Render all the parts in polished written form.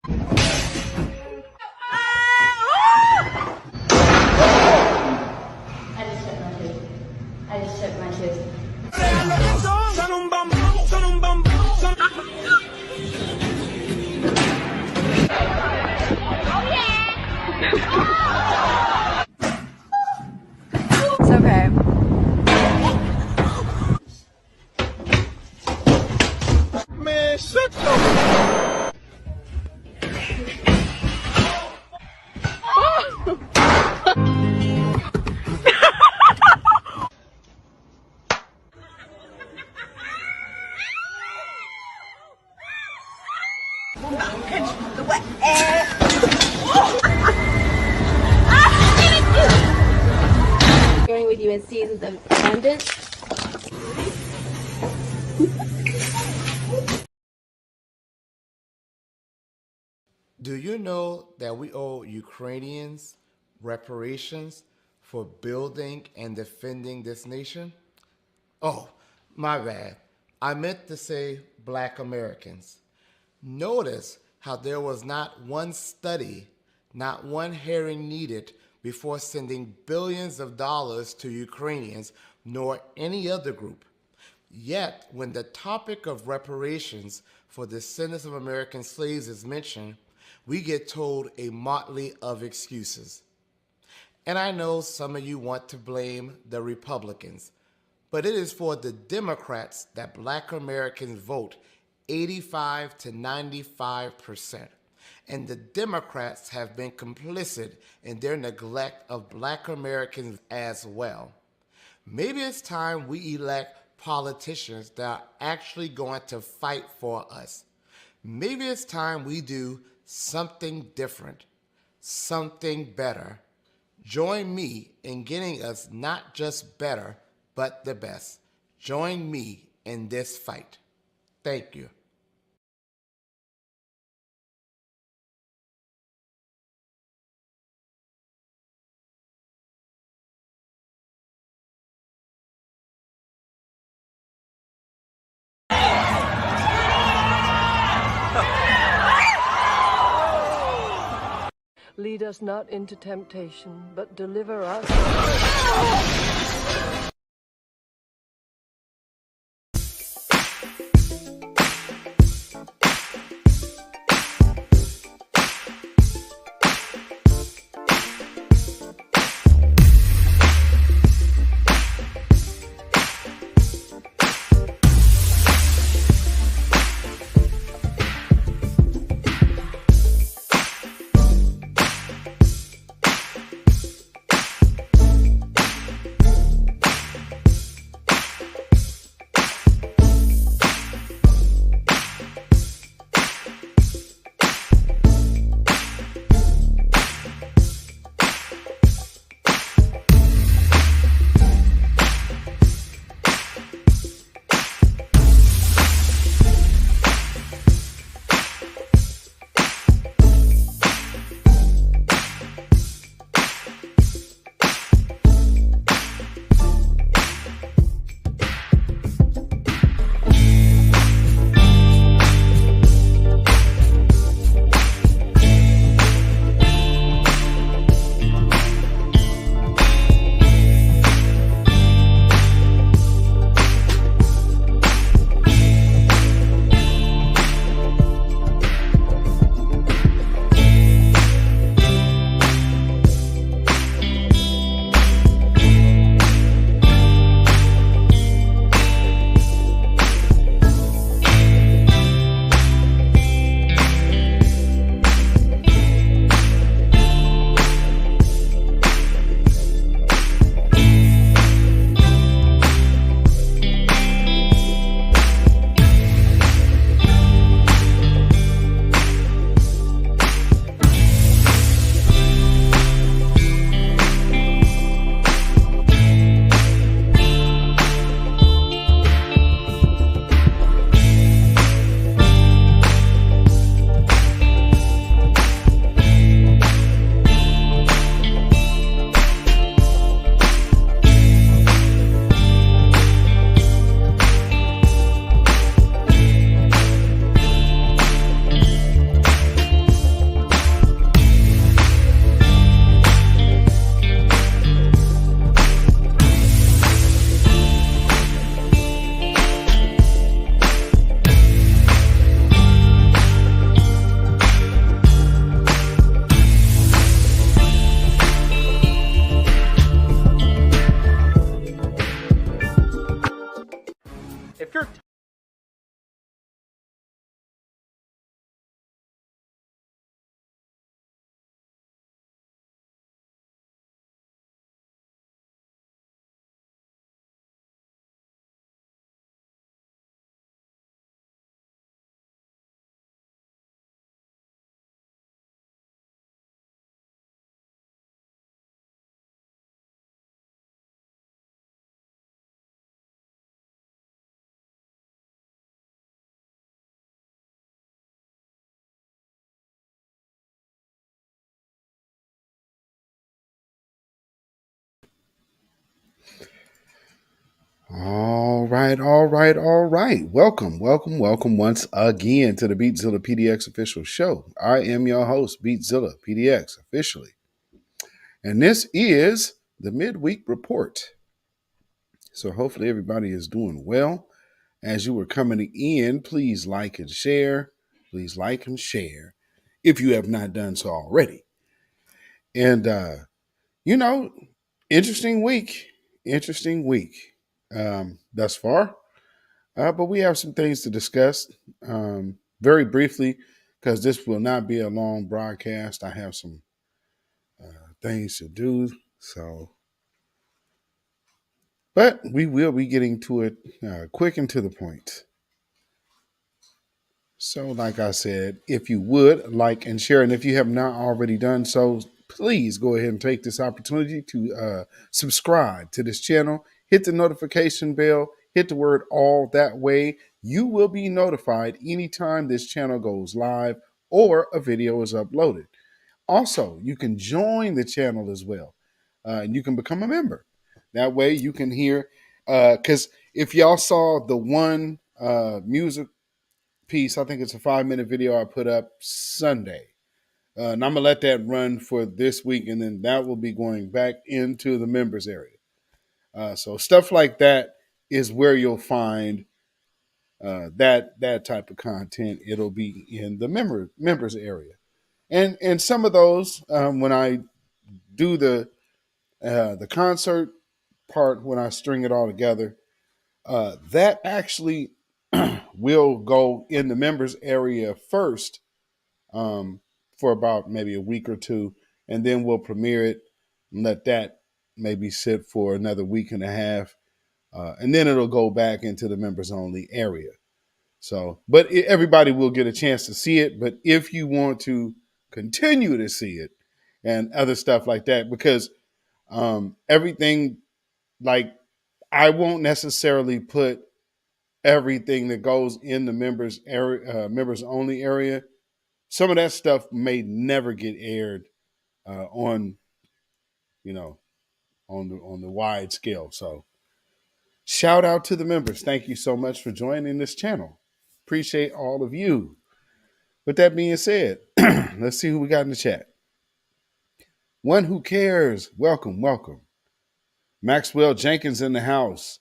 I just checked my shoes. It's okay. Man, shut up! Going with you in seasons of abundance. Do you know that we owe Ukrainians reparations for building and defending this nation? Oh, my bad. I meant to say Black Americans. Notice how there was not one study, not one hearing needed before sending billions of dollars to Ukrainians nor any other group. Yet, when the topic of reparations for the descendants of American slaves is mentioned, we get told a motley of excuses. And I know some of you want to blame the Republicans, but it is for the Democrats that Black Americans vote 85 to 95%. And the Democrats have been complicit in their neglect of Black Americans as well. Maybe it's time we elect politicians that are actually going to fight for us. Maybe it's time we do something different, something better. Join me in getting us not just better, but the best. Join me in this fight. Thank you. Lead us not into temptation, but deliver us. If you're All right, all right, all right. Welcome, welcome, welcome once again to the Beatzilla PDX official show. I am your host, Beatzilla PDX officially. And this is the midweek report. So hopefully everybody is doing well. As you were coming in, please like and share. Please like and share if you have not done so already. And, you know, interesting week. Interesting week thus far. But we have some things to discuss very briefly because this will not be a long broadcast. I have some things to do. So, but we will be getting to it quick and to the point. So, like I said, if you would like and share, and if you have not already done so, please go ahead and take this opportunity to subscribe to this channel, hit the notification bell, hit the word all. That way you will be notified anytime this channel goes live or a video is uploaded. Also, you can join the channel as well, and you can become a member. That way you can hear, because if y'all saw the one music piece. I think it's a 5-minute video I put up Sunday. And I'm going to let that run for this week, and then that will be going back into the members area. So stuff like that is where you'll find that type of content. It'll be in the members area. And some of those, when I do the concert part, when I string it all together, that actually will go in the members area first for about maybe a week or two, and then we'll premiere it and let that maybe sit for another week and a half, and then it'll go back into the members only area. So, but everybody will get a chance to see it. But if you want to continue to see it and other stuff like that, because everything, like, I won't necessarily put everything that goes in the members area, members only area. Some of that stuff may never get aired on, on the wide scale. So shout out to the members. Thank you so much for joining this channel. Appreciate all of you. With that being said, let's see who we got in the chat. One Who Cares. Welcome, welcome. Maxwell Jenkins in the house.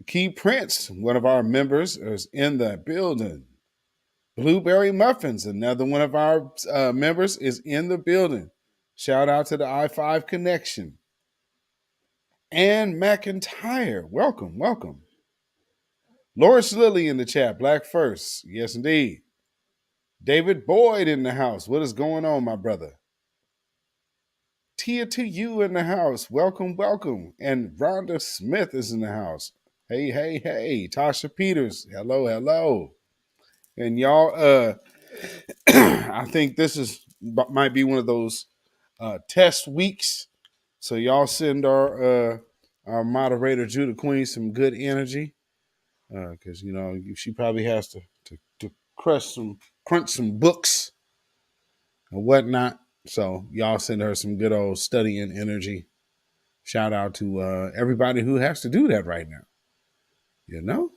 Key Prince, one of our members, is in the building. Blueberry Muffins, another one of our members, is in the building. Shout out to the I-5 Connection. Ann McIntyre, welcome, welcome. Loris Lilly in the chat, Black First, yes indeed. David Boyd in the house, what is going on, my brother? Tia to you in the house, welcome, welcome. And Rhonda Smith is in the house. Hey, hey, hey. Tasha Peters, hello, hello. And y'all, I think this might be one of those test weeks. So y'all send our moderator Judah Queen some good energy, because she probably has to crunch some books and whatnot. So y'all send her some good old studying energy. Shout out to everybody who has to do that right now.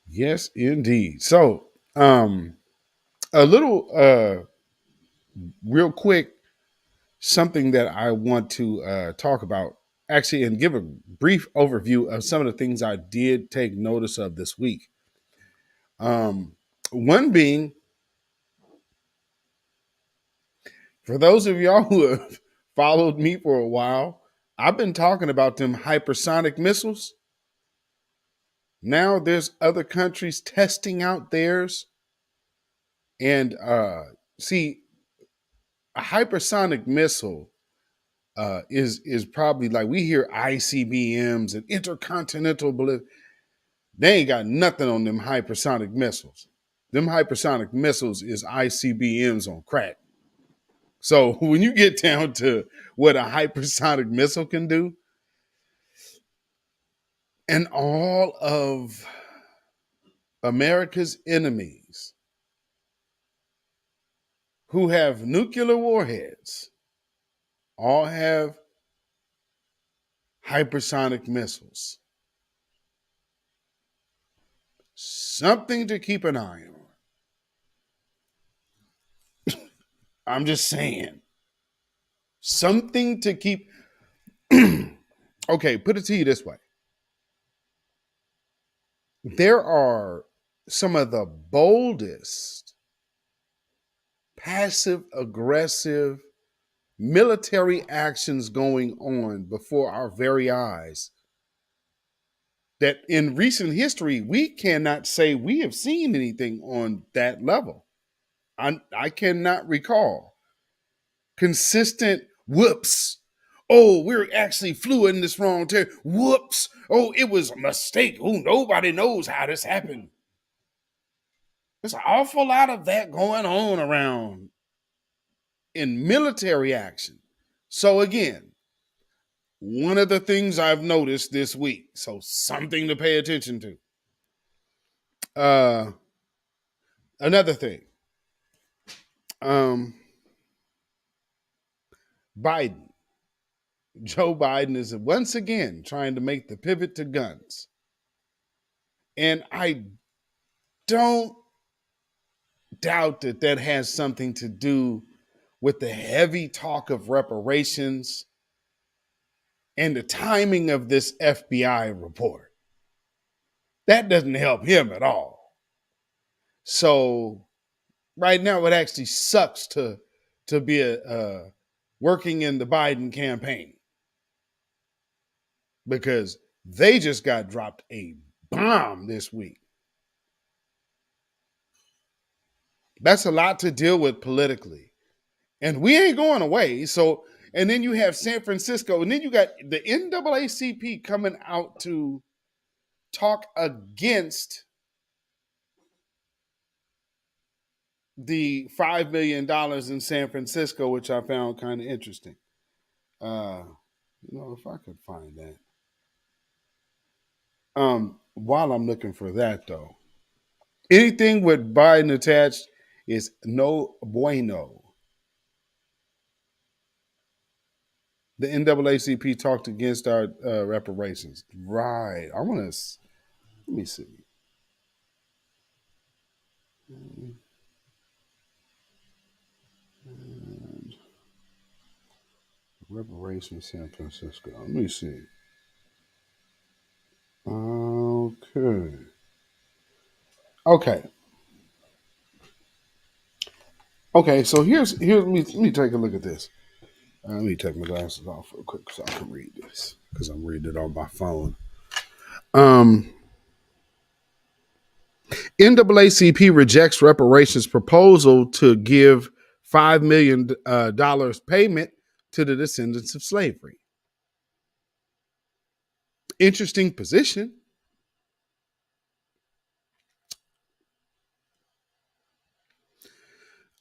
Yes, indeed. So a little real quick, something that I want to talk about, actually, and give a brief overview of some of the things I did take notice of this week. One being, for those of y'all who have followed me for a while, I've been talking about them hypersonic missiles. Now there's other countries testing out theirs. And see, a hypersonic missile is probably like we hear ICBMs and intercontinental ballistic. They ain't got nothing on them hypersonic missiles. Them hypersonic missiles is ICBMs on crack. So when you get down to what a hypersonic missile can do, and all of America's enemies who have nuclear warheads all have hypersonic missiles. Something to keep an eye on. I'm just saying. Something to keep. Okay, put it to you this way. There are some of the boldest passive aggressive military actions going on before our very eyes that in recent history we cannot say we have seen anything on that level. I cannot recall consistent whoops. Oh, we're actually flew in this wrong territory. Whoops. Oh, it was a mistake. Oh, nobody knows how this happened. There's an awful lot of that going on around in military action. So again, one of the things I've noticed this week, so something to pay attention to. Another thing, Biden, Joe Biden is once again trying to make the pivot to guns. And I don't doubt that that has something to do with the heavy talk of reparations and the timing of this FBI report. That doesn't help him at all. So right now, it actually sucks to be working in the Biden campaign because they just got dropped a bomb this week. That's a lot to deal with politically. And we ain't going away. So, and then you have San Francisco, and then you got the NAACP coming out to talk against the $5 million in San Francisco, which I found kind of interesting. If I could find that. While I'm looking for that, though, anything with Biden attached is no bueno. The NAACP talked against our reparations. Right. Let me see. Reparations, San Francisco. Let me see. Okay. Okay, so here's let me take a look at this. Let me take my glasses off real quick so I can read this because I'm reading it on my phone. NAACP rejects reparations proposal to give $5 million payment to the descendants of slavery. Interesting position.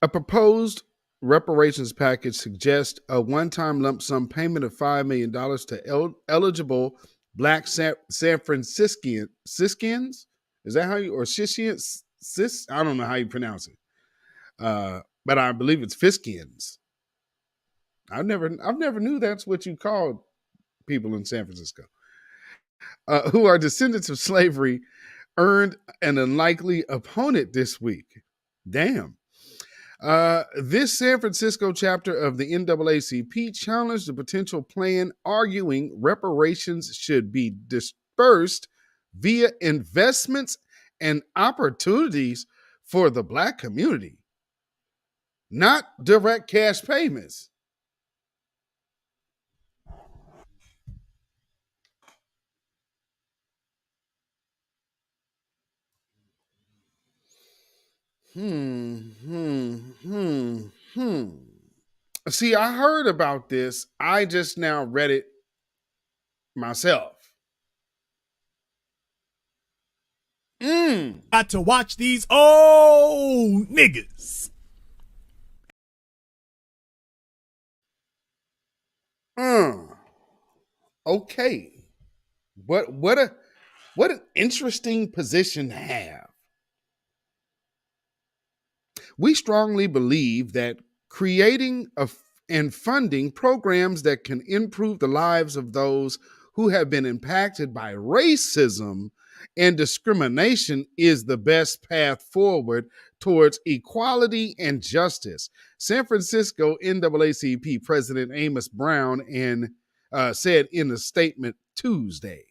A proposed reparations package suggests a one-time lump sum payment of $5 million to eligible Black San Franciscans. Is that how you, or Shishians? I don't know how you pronounce it. But I believe it's Fiskians. I've never knew that's what you called people in San Francisco. Who are descendants of slavery, earned an unlikely opponent this week. Damn. This San Francisco chapter of the NAACP challenged the potential plan, arguing reparations should be dispersed via investments and opportunities for the Black community, not direct cash payments. Hmm, hmm, hmm, hmm. See, I heard about this. I just now read it myself. Got to watch these old niggas. Okay. What an interesting position to have. We strongly believe that creating and funding programs that can improve the lives of those who have been impacted by racism and discrimination is the best path forward towards equality and justice. San Francisco NAACP President Amos Brown said in a statement Tuesday.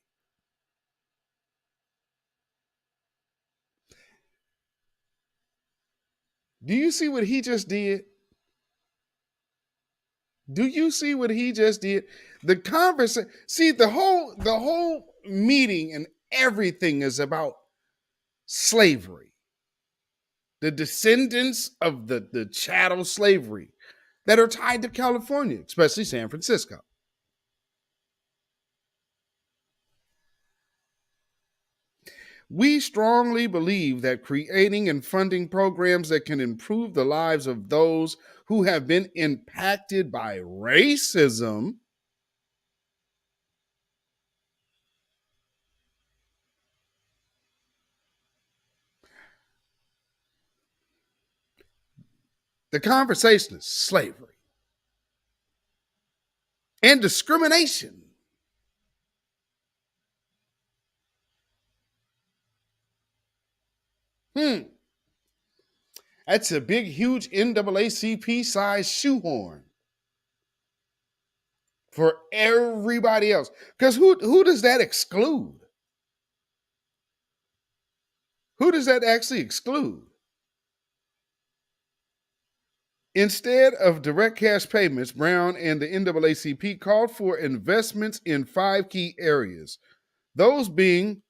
Do you see what he just did? Do you see what he just did? The conversation, see, the whole meeting and everything is about slavery. The descendants of the chattel slavery that are tied to California, especially San Francisco. We strongly believe that creating and funding programs that can improve the lives of those who have been impacted by racism the conversation is slavery and discrimination. That's a big, huge NAACP size shoehorn for everybody else. Because who does that exclude? Who does that actually exclude? Instead of direct cash payments, Brown and the NAACP called for investments in 5 key areas. Those being,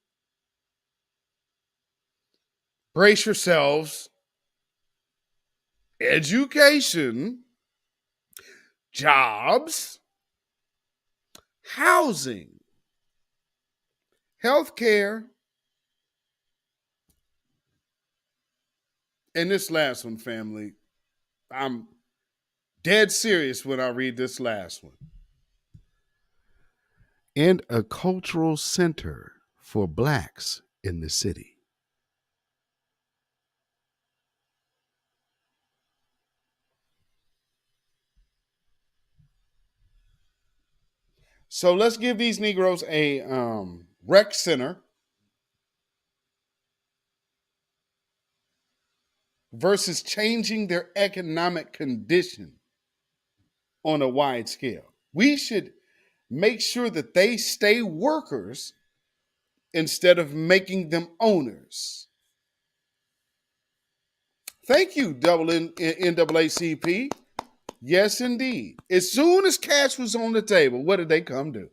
brace yourselves, education, jobs, housing, healthcare, and this last one, family, I'm dead serious when I read this last one. And a cultural center for Blacks in the city. So let's give these Negroes a rec center versus changing their economic condition on a wide scale. We should make sure that they stay workers instead of making them owners. Thank you, NAACP. Yes, indeed. As soon as cash was on the table, what did they come do?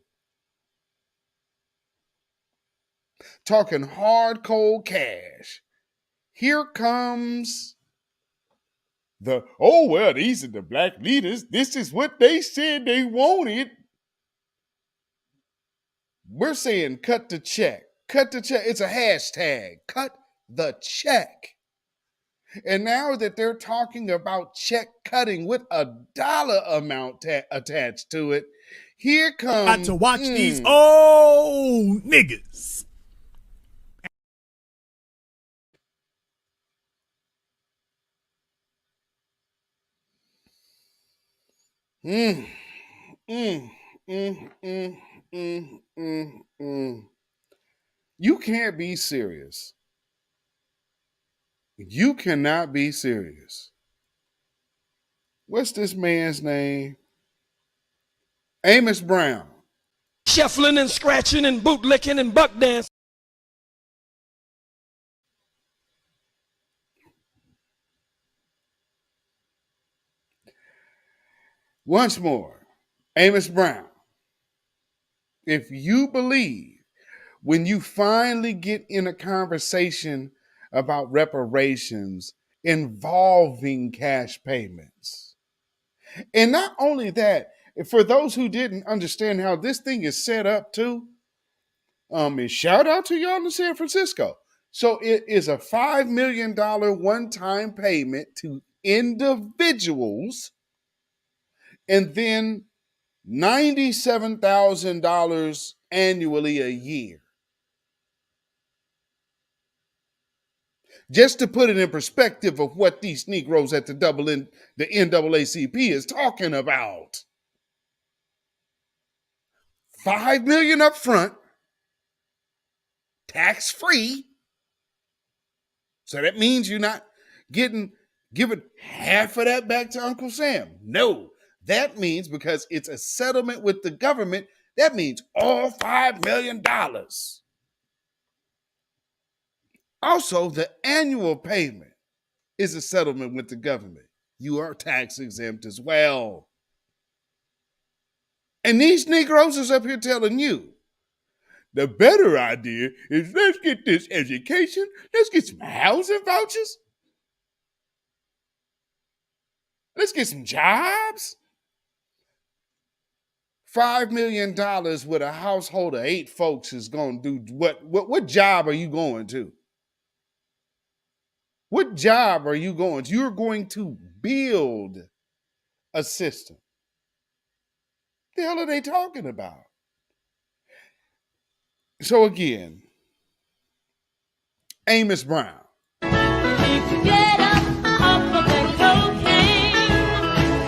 Talking hard, cold cash. Here comes well, these are the black leaders. This is what they said they wanted. We're saying cut the check. Cut the check. It's a hashtag. Cut the check. And now that they're talking about check cutting with a dollar amount attached to it, here comes. Got to watch these old niggas. Mm, mm, mm, mm, mm, mm, mm. You can't be serious. You cannot be serious. What's this man's name? Amos Brown. Shuffling and scratching and bootlicking and buck dancing. Once more, Amos Brown. If you believe when you finally get in a conversation about reparations involving cash payments. And not only that, for those who didn't understand how this thing is set up too, and shout out to y'all in San Francisco. So it is a $5 million one-time payment to individuals, and then $97,000 annually a year. Just to put it in perspective of what these Negroes at the NAACP is talking about. $5 million up front, tax-free. So that means you're not giving half of that back to Uncle Sam. No, that means because it's a settlement with the government, that means all $5 million. Also, the annual payment is a settlement with the government. You are tax exempt as well. And these Negroes is up here telling you, the better idea is let's get this education, let's get some housing vouchers, let's get some jobs. $5 million with a household of 8 folks is going to do what job are you going to? What job are you going to? You're going to build a system. The hell are they talking about? So again, Amos Brown. Get up off of that cocaine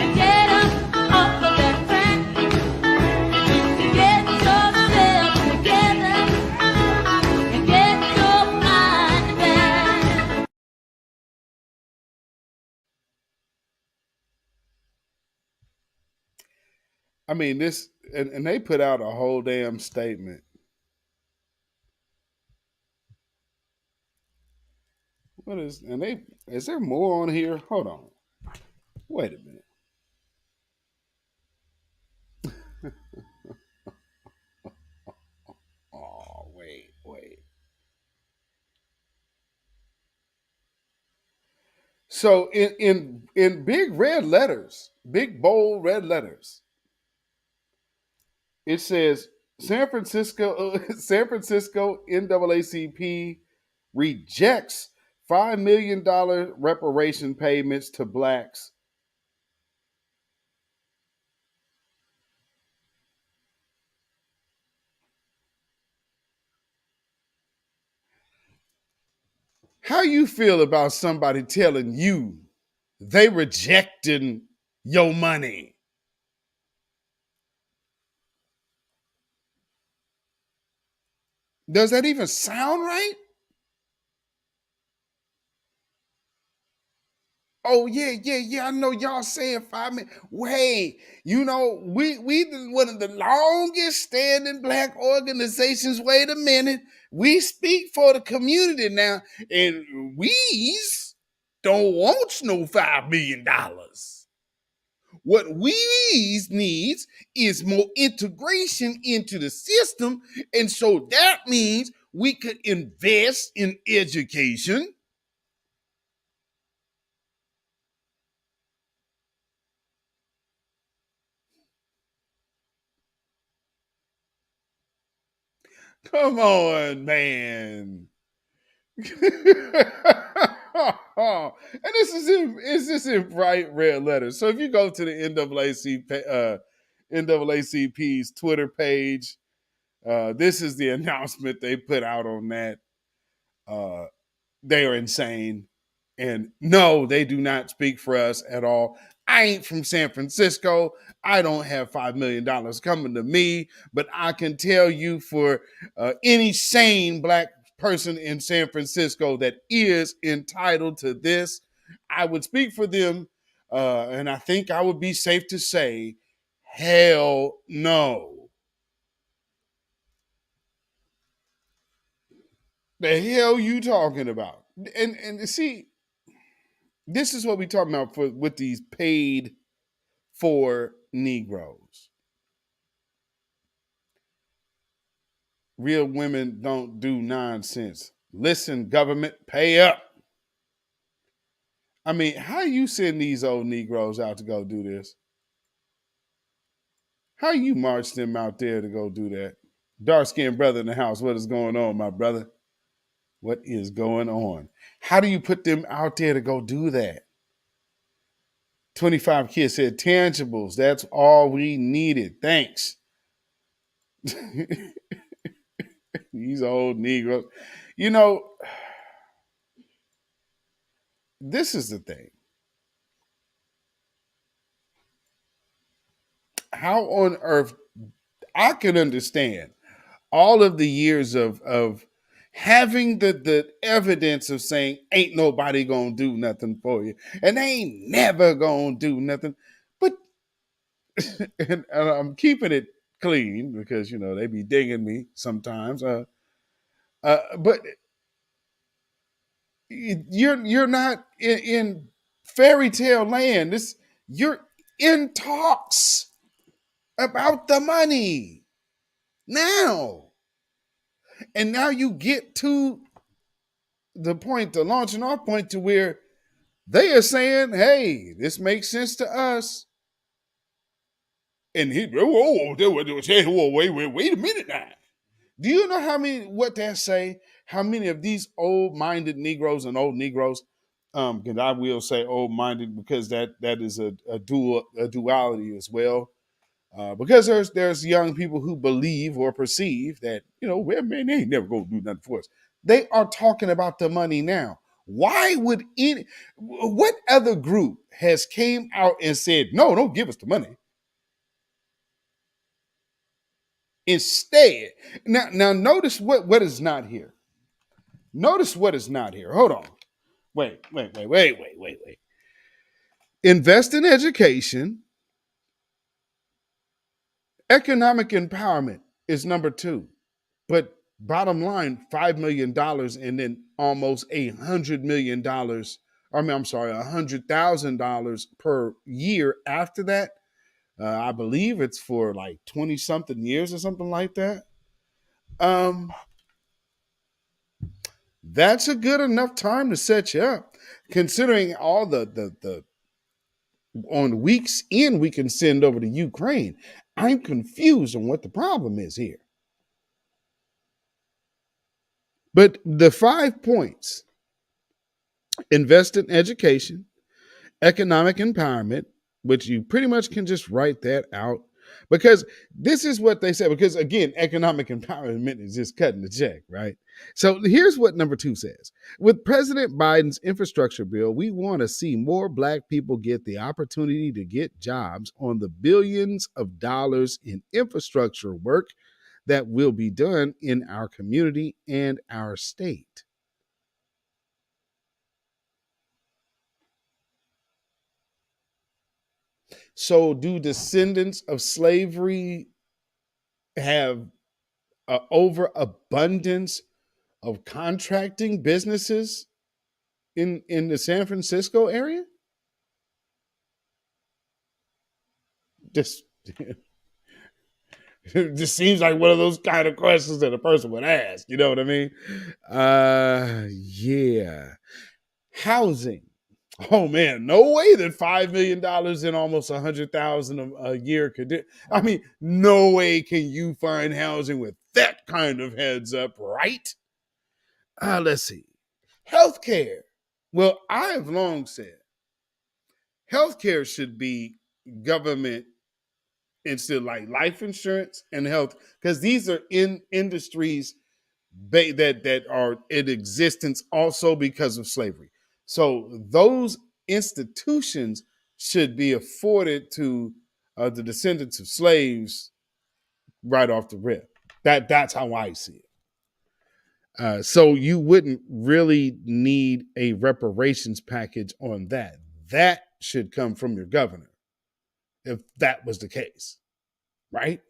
and get up off of that crack. Get yourself together and get your mind back. I mean, this, and they put out a whole damn statement. What is, and they, is there more on here? Hold on. Wait a minute. Oh, wait. So in big red letters, big bold red letters, it says San Francisco NAACP rejects $5 million reparation payments to blacks. How you feel about somebody telling you they rejecting your money? Does that even sound right? Oh yeah. I know y'all saying 5 minutes. Wait, we one of the longest standing black organizations. Wait a minute, we speak for the community now, and we's don't want no $5 million. What we needs is more integration into the system, and so that means we could invest in education. Come on, man. And this is in bright red letters. So if you go to the NAACP's Twitter page, this is the announcement they put out on that. They are insane. And no, they do not speak for us at all. I ain't from San Francisco. I don't have $5 million coming to me, but I can tell you for any sane black person in San Francisco that is entitled to this, I would speak for them. And I think I would be safe to say, hell no. The hell you talking about? And see, this is what we talking about with these paid for Negroes. Real women don't do nonsense. Listen, government, pay up. I mean, how you send these old Negroes out to go do this? How you march them out there to go do that? Dark skinned brother in the house, what is going on, my brother? What is going on? How do you put them out there to go do that? 25 kids said tangibles. That's all we needed. Thanks. These old Negroes. You know, this is the thing. How on earth I can understand all of the years of having the evidence of saying ain't nobody gonna do nothing for you, and they ain't never gonna do nothing. But and I'm keeping it clean because they be digging me sometimes. But you're not in fairy tale land. You're in talks about the money now, and now you get to the launching off point to where they are saying, "Hey, this makes sense to us." And wait a minute now. Do you know what that say? How many of these old-minded Negroes and old Negroes, because I will say old-minded because that is a duality as well. Because there's young people who believe or perceive that well, man, they ain't never gonna do nothing for us. They are talking about the money now. Why would what other group has came out and said no, don't give us the money? Instead, now notice what is not here. Notice what is not here. Hold on. Wait. Invest in education. Economic empowerment is number 2. But bottom line, $5 million and then almost $100 million. I mean, I'm sorry, $100,000 per year after that. I believe it's for like 20 something years or something like that. That's a good enough time to set you up, considering all the on weeks in we can send over to Ukraine. I'm confused on what the problem is here. But the 5 points: invest in education, economic empowerment, which you pretty much can just write that out because this is what they said. Because again, economic empowerment is just cutting the check, right? So here's what number 2 says. With President Biden's infrastructure bill, we want to see more Black people get the opportunity to get jobs on the billions of dollars in infrastructure work that will be done in our community and our state. So, do descendants of slavery have an overabundance of contracting businesses in the San Francisco area? Just it just seems like one of those kind of questions that a person would ask. You know what I mean? Yeah. Housing. Oh man, no way that $5 million and almost 100,000 a year could do. I mean, no way can you find housing with that kind of heads up, right? Let's see. Healthcare. Well, I've long said healthcare should be government instead of like life insurance and health, because these are in industries that are in existence also because of slavery. So those institutions should be afforded to the descendants of slaves right off the rip. That's how I see it. So you wouldn't really need a reparations package on that. That should come from your governor if that was the case, right?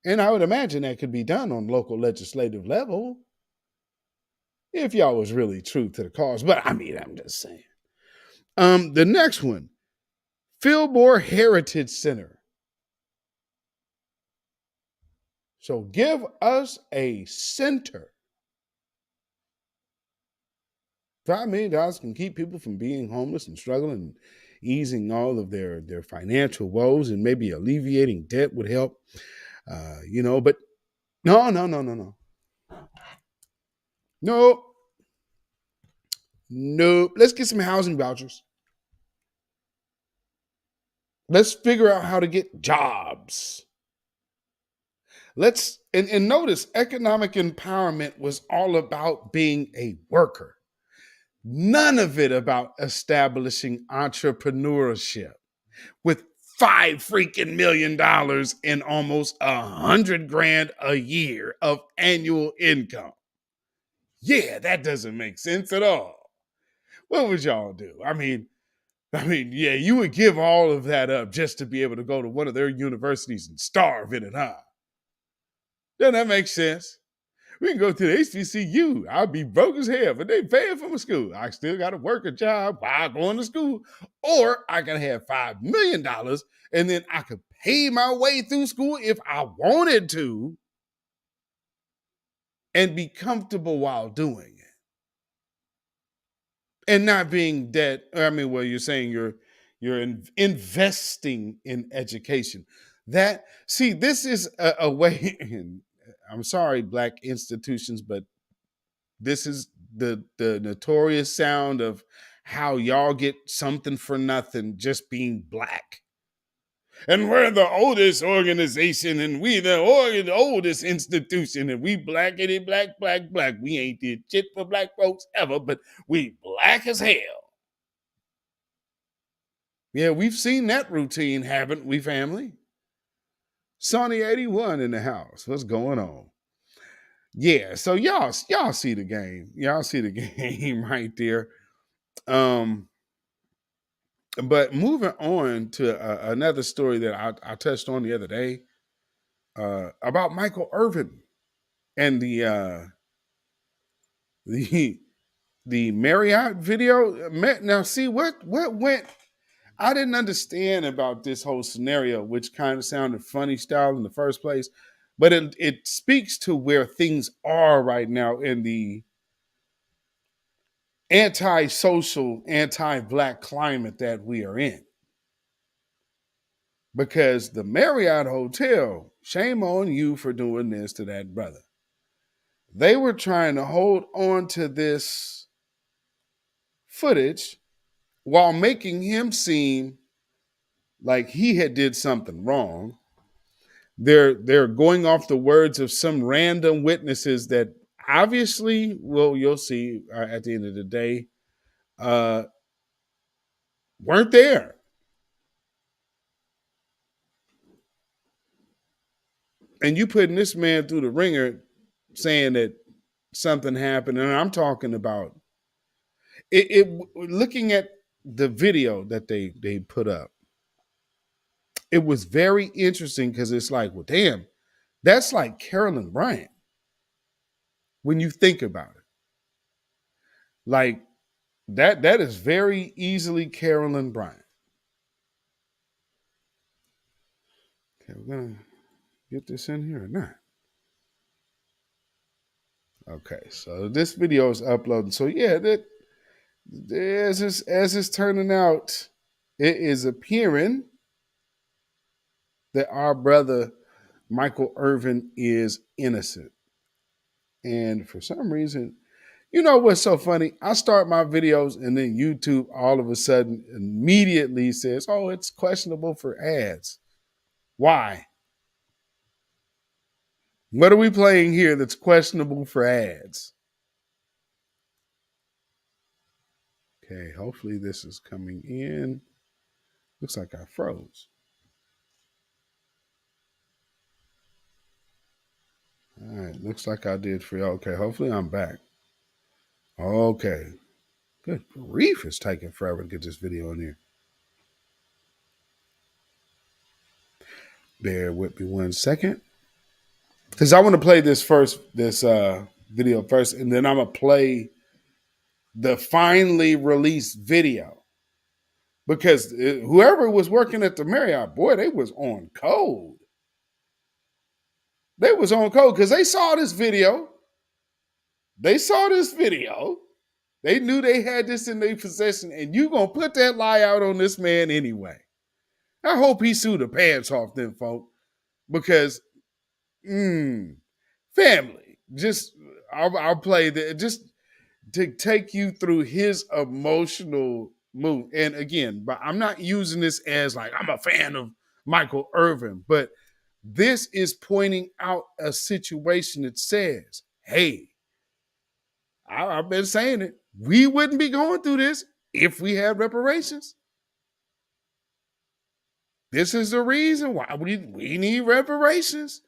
And I would imagine that could be done on local legislative level if y'all was really true to the cause. But I mean, I'm just saying. The next one, Fillmore Heritage Center. So give us a center $5 million can keep people from being homeless and struggling, and easing all of their financial woes, and maybe alleviating debt would help. But no, no, no, no, no. No. Nope. Let's get some housing vouchers. Let's figure out how to get jobs. Let's and notice economic empowerment was all about being a worker. None of it about establishing entrepreneurship with $5 million and almost $100,000 a year of annual income. Yeah, that doesn't make sense at all. What would y'all do? I mean, yeah, you would give all of that up just to be able to go to one of their universities and starve in it, huh? Doesn't that make sense? We can go to the HBCU. I'll be broke as hell, but they paying for my school. I still got to work a job while going to school. Or I can have $5 million and then I could pay my way through school if I wanted to and be comfortable while doing it. And not being debt. You're saying you're investing in education. This is a way, and I'm sorry, Black institutions, but this is the notorious sound of how y'all get something for nothing just being Black. And we're the oldest organization, and we the oldest institution, and we blackity black. We ain't did shit for Black folks ever, but we Black as hell. Yeah, we've seen that routine, haven't we, family? Sonny 81 in the house. What's going on? Yeah, so y'all see the game. Y'all see the game right there. But moving on to another story that I touched on the other day about Michael Irvin and the Marriott video. Now, see what went. I didn't understand about this whole scenario, which kind of sounded funny style in the first place, but it speaks to where things are right now in the anti-social, anti-Black climate that we are in. Because the Marriott Hotel, shame on you for doing this to that brother. They were trying to hold on to this footage while making him seem like he had did something wrong. They're going off the words of some random witnesses that obviously, well, you'll see at the end of the day, weren't there. And you putting this man through the ringer saying that something happened, and I'm talking about looking at the video that they put up, it was very interesting because it's like, well, damn, that's like Carolyn Bryant when you think about it. Like that is very easily Carolyn Bryant. Okay, we're gonna get this in here or not. Okay, so this video is uploading. So yeah, that as it's turning out, it is appearing that our brother Michael Irvin is innocent. And for some reason, you know what's so funny? I start my videos and then YouTube all of a sudden immediately says, oh, it's questionable for ads. Why? What are we playing here that's questionable for ads? Okay, hopefully this is coming in. Looks like I froze. All right, looks like I did for you. Okay, hopefully I'm back. Okay. Good grief, it's taking forever to get this video in here. Bear with me 1 second. Because I want to play this video first, and then I'm going to play the finally released video. Because whoever was working at the Marriott, boy, they was on code. They was on code because they saw this video. They knew they had this in their possession, and you gonna put that lie out on this man anyway. I hope he sued the pants off them folk, because family. Just I'll play that just to take you through his emotional move. And again, but I'm not using this as like I'm a fan of Michael Irvin, but this is pointing out a situation that says, hey, I've been saying it. We wouldn't be going through this if we had reparations. This is the reason why we need reparations.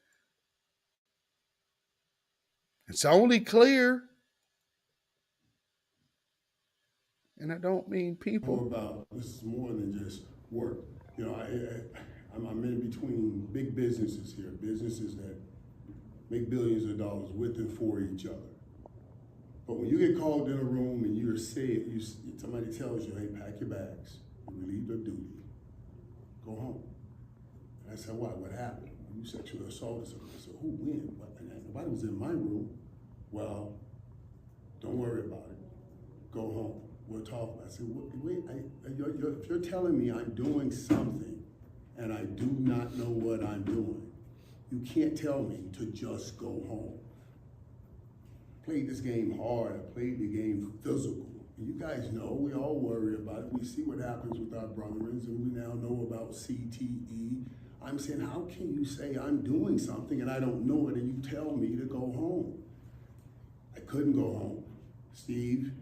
It's only clear. And I don't mean people. About this is more than just work. You know, I'm in between big businesses here, businesses that make billions of dollars with and for each other. But when you get called in a room and you're said, somebody tells you, hey, pack your bags, you relieved of duty, go home. And I said, why? What happened? You sexually assaulted someone. I said, who, when? Nobody was in my room. Well, don't worry about it. Go home. We'll talk about it. I said, wait, if you're telling me I'm doing something and I do not know what I'm doing, you can't tell me to just go home. I played this game hard. I played the game physical. And you guys know, we all worry about it. We see what happens with our brothers, and we now know about CTE. I'm saying, how can you say I'm doing something and I don't know it and you tell me to go home? I couldn't go home. Steve,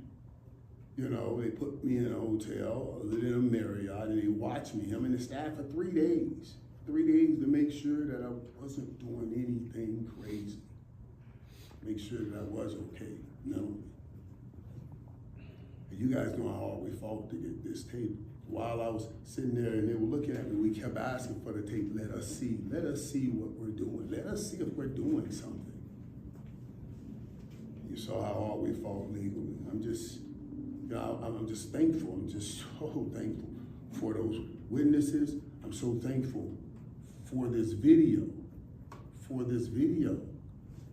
you know, they put me in a hotel, I lived in a Marriott, and they watched me, him and the staff, for 3 days. 3 days to make sure that I wasn't doing anything crazy. Make sure that I was okay. No. And you guys know how hard we fought to get this tape. While I was sitting there and they were looking at me, we kept asking for the tape. Let us see what we're doing. Let us see if we're doing something. You saw how hard we fought legally. I'm just thankful. I'm just so thankful for those witnesses. I'm so thankful for this video.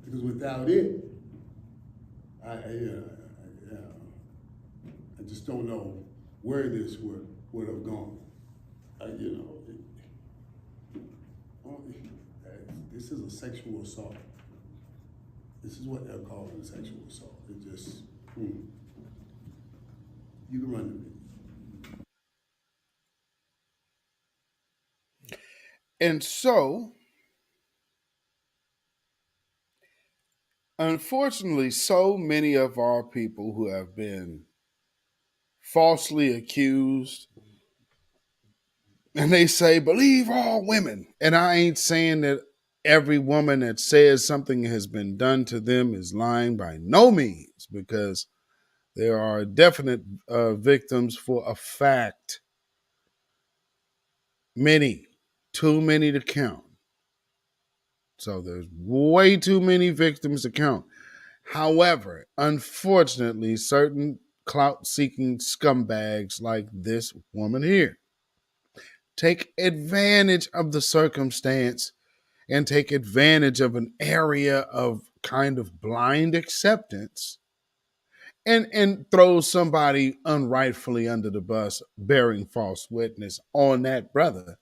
Because without it, I just don't know where this would have gone. This is a sexual assault. This is what they're calling sexual assault. It just, you can run the video. And so, unfortunately, so many of our people who have been falsely accused, and they say, believe all women. And I ain't saying that every woman that says something has been done to them is lying, by no means, because there are definite victims for a fact. Many, too many to count. So there's way too many victims to count. However, unfortunately, certain clout-seeking scumbags like this woman here take advantage of the circumstance and take advantage of an area of kind of blind acceptance and throw somebody unrightfully under the bus bearing false witness on that brother.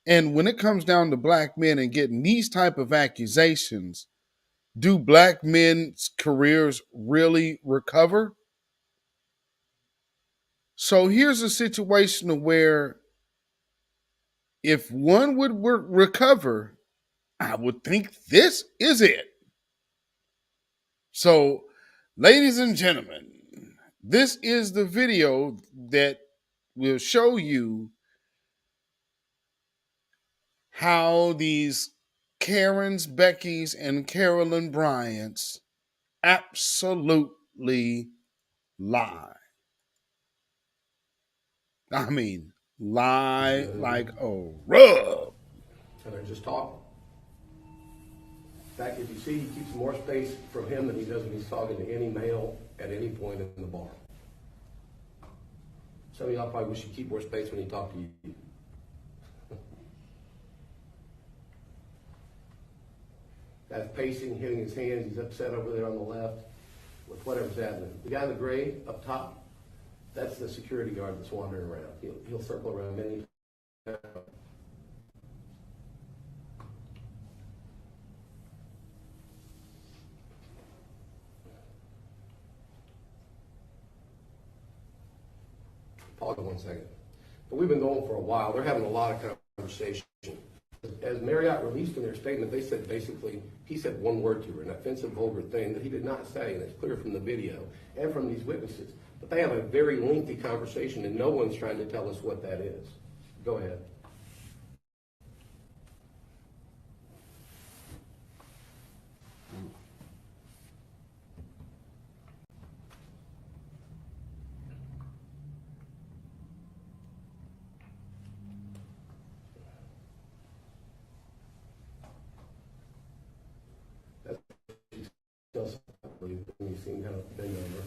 And when it comes down to black men and getting these type of accusations, do black men's careers really recover? So here's a situation where if one would recover, I would think this is it. So, ladies and gentlemen, this is the video that will show you how these Karens, Beckys, and Carolyn Bryants absolutely lie. I mean, lie like a rug. And they're just talking. In fact, if you see, he keeps more space from him than he does when he's talking to any male at any point in the bar. Some of y'all probably wish you'd keep more space when he talked to you. That's pacing, hitting his hands. He's upset over there on the left. with whatever's happening. The guy in the gray up top, that's the security guard that's wandering around. He'll circle around many times. Pause 1 second. But we've been going for a while. They're having a lot of conversation. As Marriott released in their statement, they said basically, he said one word to her, an offensive, vulgar thing that he did not say, and it's clear from the video and from these witnesses. But they have a very lengthy conversation, and no one's trying to tell us what that is. Go ahead. You seem kind of bend over.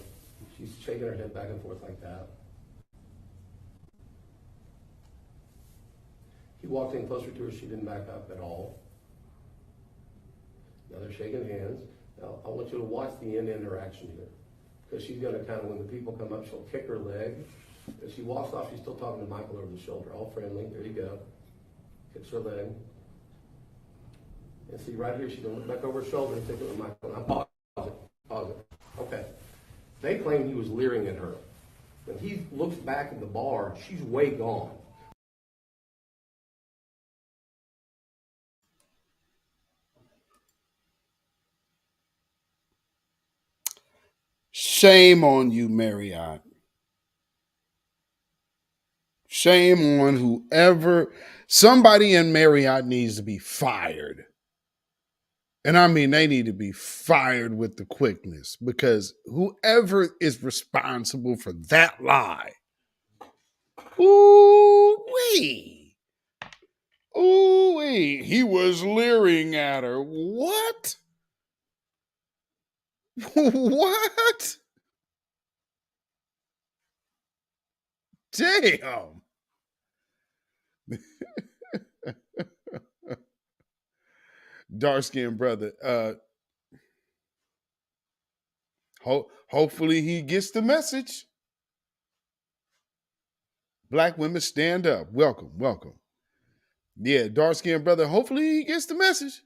She's shaking her head back and forth like that. He walked in closer to her. She didn't back up at all. Now they're shaking hands. Now I want you to watch the end interaction here, because she's going to kind of, when the people come up, she'll kick her leg. As she walks off, she's still talking to Michael over the shoulder. All friendly. There you go. Kicks her leg. And see right here, she's going to look back over her shoulder and take it with Michael. Now pause it. Pause it. Okay. They claim he was leering at her. When he looks back at the bar, she's way gone. Shame on you, Marriott. Shame on whoever. Somebody in Marriott needs to be fired. And I mean, they need to be fired with the quickness, because whoever is responsible for that lie, ooh-wee, ooh-wee, he was leering at her. What? What? Damn. Dark-skinned brother. Hopefully he gets the message. Black women, stand up. Welcome, welcome. Yeah, dark-skinned brother, hopefully he gets the message.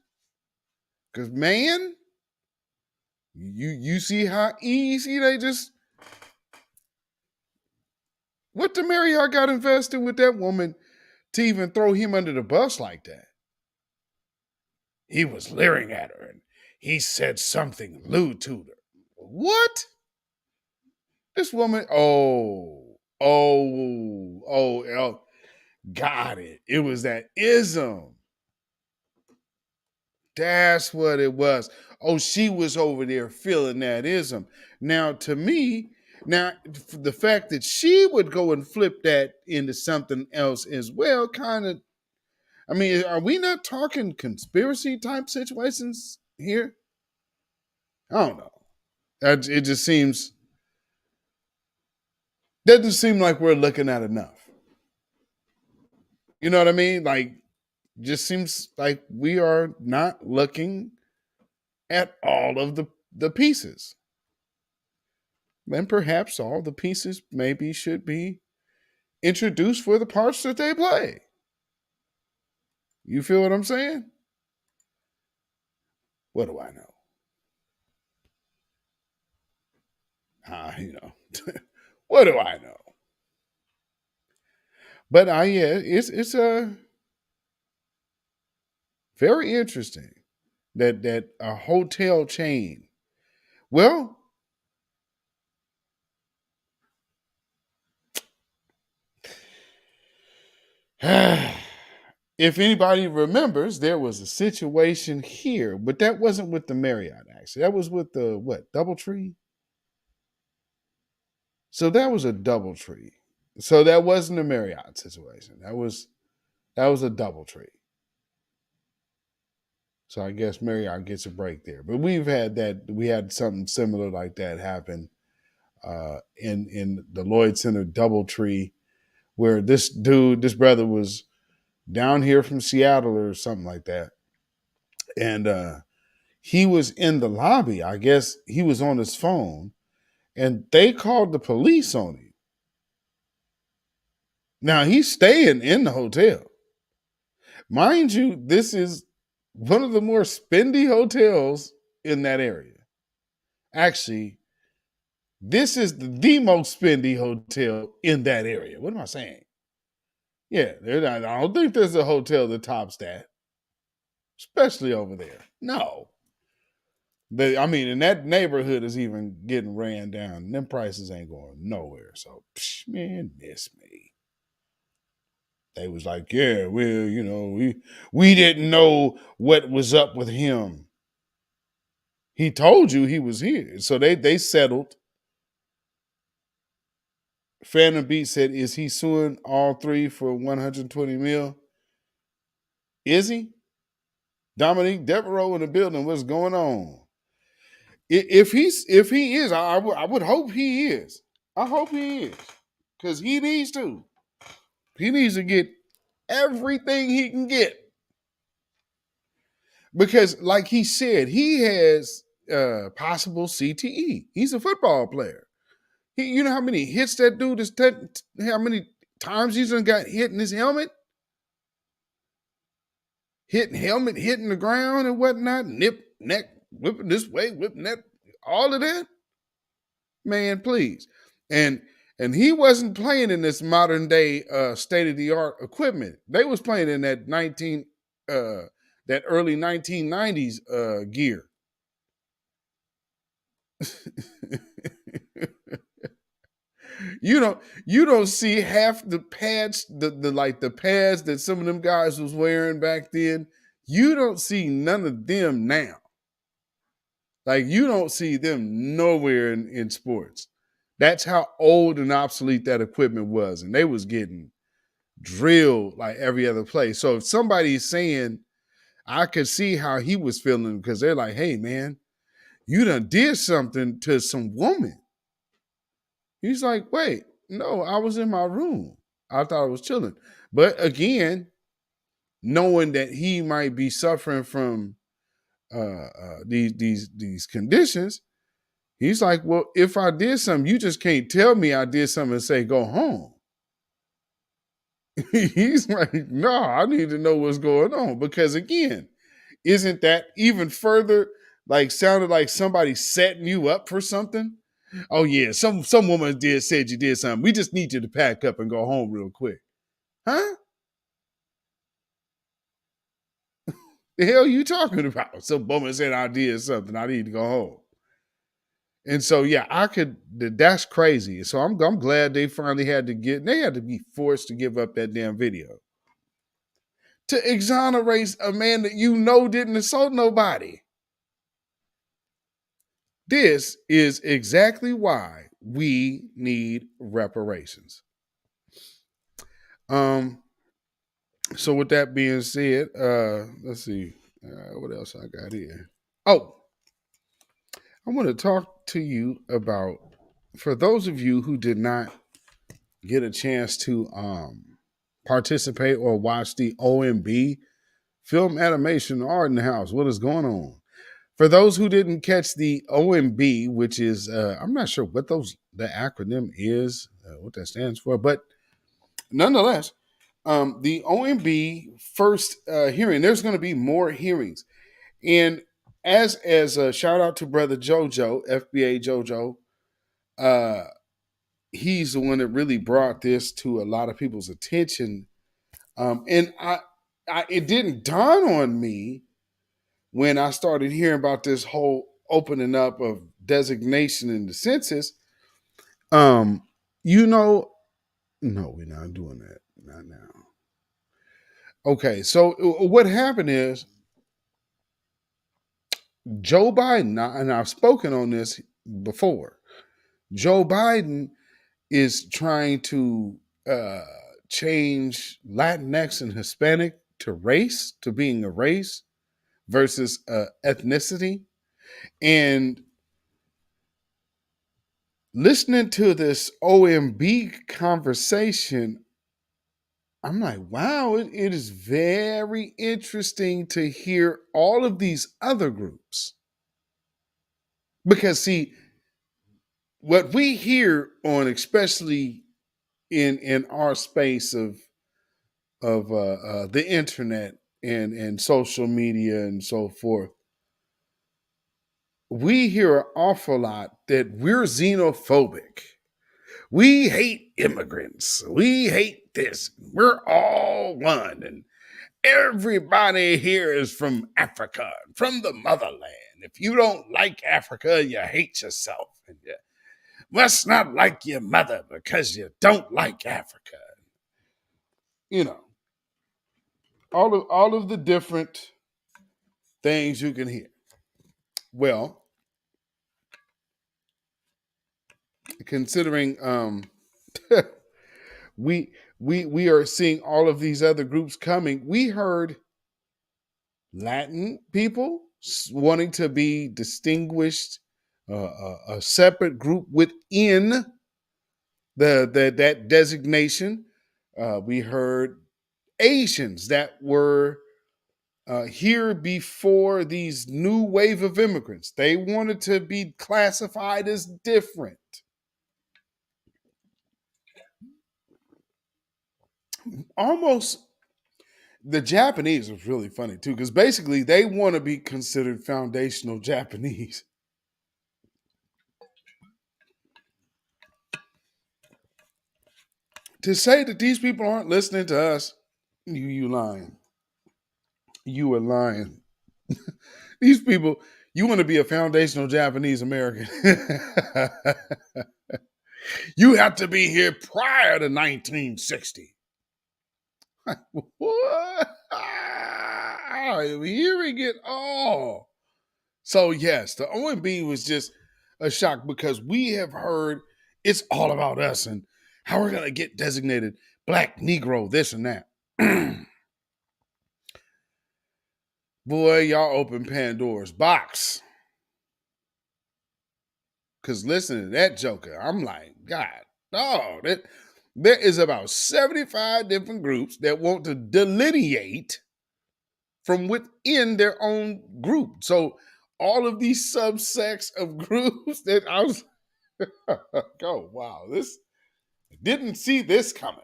Because, man, you see how easy they just... What the Marriott got invested with that woman to even throw him under the bus like that? He was leering at her and he said something lewd to her. What? This woman, got it. It was that ism. That's what it was. Oh, she was over there feeling that ism. Now, to me, the fact that she would go and flip that into something else as well, kind of, I mean, are we not talking conspiracy type situations here? I don't know. It just doesn't seem like we're looking at enough. You know what I mean? Like, just seems like we are not looking at all of the pieces. And perhaps all the pieces maybe should be introduced for the parts that they play. You feel what I'm saying? What do I know? What do I know? But it's very interesting that a hotel chain. Well, if anybody remembers, there was a situation here, but that wasn't with the Marriott, actually. That was with the, DoubleTree? So that was a DoubleTree. So that wasn't a Marriott situation. That was a DoubleTree. So I guess Marriott gets a break there. But we had something similar like that happen in the Lloyd Center DoubleTree, where this brother was down here from Seattle or something like that. And He was in the lobby. I guess he was on his phone, and they called the police on him. Now he's staying in the hotel. Mind you, this is one of the more spendy hotels in that area. Actually, this is the most spendy hotel in that area. What am I saying? Yeah, I don't think there's a hotel that tops that, especially over there. No. I mean, and that neighborhood is even getting ran down. Them prices ain't going nowhere. So, man, miss me. They was like, yeah, well, we didn't know what was up with him. He told you he was here. So they settled. Phantom Beat said, is he suing all three for 120 mil? Is he? Dominique Devereaux in the building. What's going on? If he is, I would hope he is. I hope he is. Because he needs to. He needs to get everything he can get. Because, like he said, he has possible CTE. He's a football player. You know how many hits that dude has how many times he's done got hit in his helmet? Hitting the ground and whatnot, neck, whipping this way, whipping that, all of that. Man, please. And he wasn't playing in this modern day state-of-the-art equipment. They was playing in that that early 1990s gear. You don't see half the pads, the pads that some of them guys was wearing back then. You don't see none of them now. Like, you don't see them nowhere in sports. That's how old and obsolete that equipment was. And they was getting drilled like every other play. So if somebody's saying, I could see how he was feeling, because they're like, hey, man, you done did something to some woman. He's like, wait, no, I was in my room. I thought I was chilling. But again, knowing that he might be suffering from these conditions, he's like, well, if I did something, you just can't tell me I did something and say, go home. He's like, no, I need to know what's going on. Because again, isn't that even further sounded like somebody setting you up for something? Oh yeah, some woman said you did something. We just need you to pack up and go home real quick. Huh? The hell you talking about? Some woman said I did something. I need to go home. And so yeah, that's crazy. So I'm glad they finally had to be forced to give up that damn video. To exonerate a man that didn't assault nobody. This is exactly why we need reparations. So with that being said, let's see. What else I got here? Oh, I want to talk to you about, for those of you who did not get a chance to participate or watch the OMB Film Animation Art in the House. What is going on? For those who didn't catch the OMB, which is, I'm not sure what the acronym is, what that stands for, but nonetheless, the OMB first hearing, there's going to be more hearings. And as a shout out to brother JoJo, FBA JoJo, he's the one that really brought this to a lot of people's attention. And it didn't dawn on me when I started hearing about this whole opening up of designation in the census. No, we're not doing that. Not now. Okay, so what happened is Joe Biden, and I've spoken on this before, Joe Biden is trying to change Latinx and Hispanic to race, to being a race versus ethnicity. And listening to this OMB conversation, I'm like, wow, it is very interesting to hear all of these other groups. Because see, what we hear on, especially in our space of the internet and social media and so forth, we hear an awful lot that we're xenophobic. We hate immigrants. We hate this. We're all one. And everybody here is from Africa, from the motherland. If you don't like Africa, you hate yourself. And you must not like your mother because you don't like Africa. You know, all of the different things you can hear. Well, considering we are seeing all of these other groups coming, we heard Latin people wanting to be distinguished, a separate group within that designation. We heard Asians that were here before these new wave of immigrants. They wanted to be classified as different. Almost the Japanese was really funny too, because basically they want to be considered foundational Japanese. To say that these people aren't listening to us, you lying. You are lying. These people, you want to be a foundational Japanese American. You have to be here prior to 1960. What? I'm hearing it all. So yes, the OMB was just a shock because we have heard it's all about us and how we're going to get designated Black, Negro, this and that. Boy, y'all open Pandora's box. Because listening to that joker, I'm like, God, dog, there is about 75 different groups that want to delineate from within their own group. So all of these subsects of groups that I was, oh, wow, this, didn't see this coming.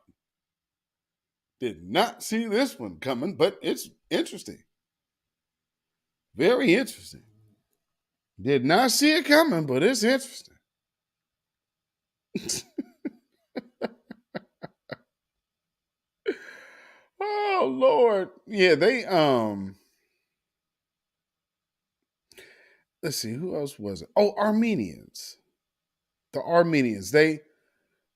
Did not see this one coming, but it's interesting. Very interesting. Did not see it coming, but it's interesting. Oh Lord. Yeah, they let's see, who else was it? Oh, Armenians. The Armenians. There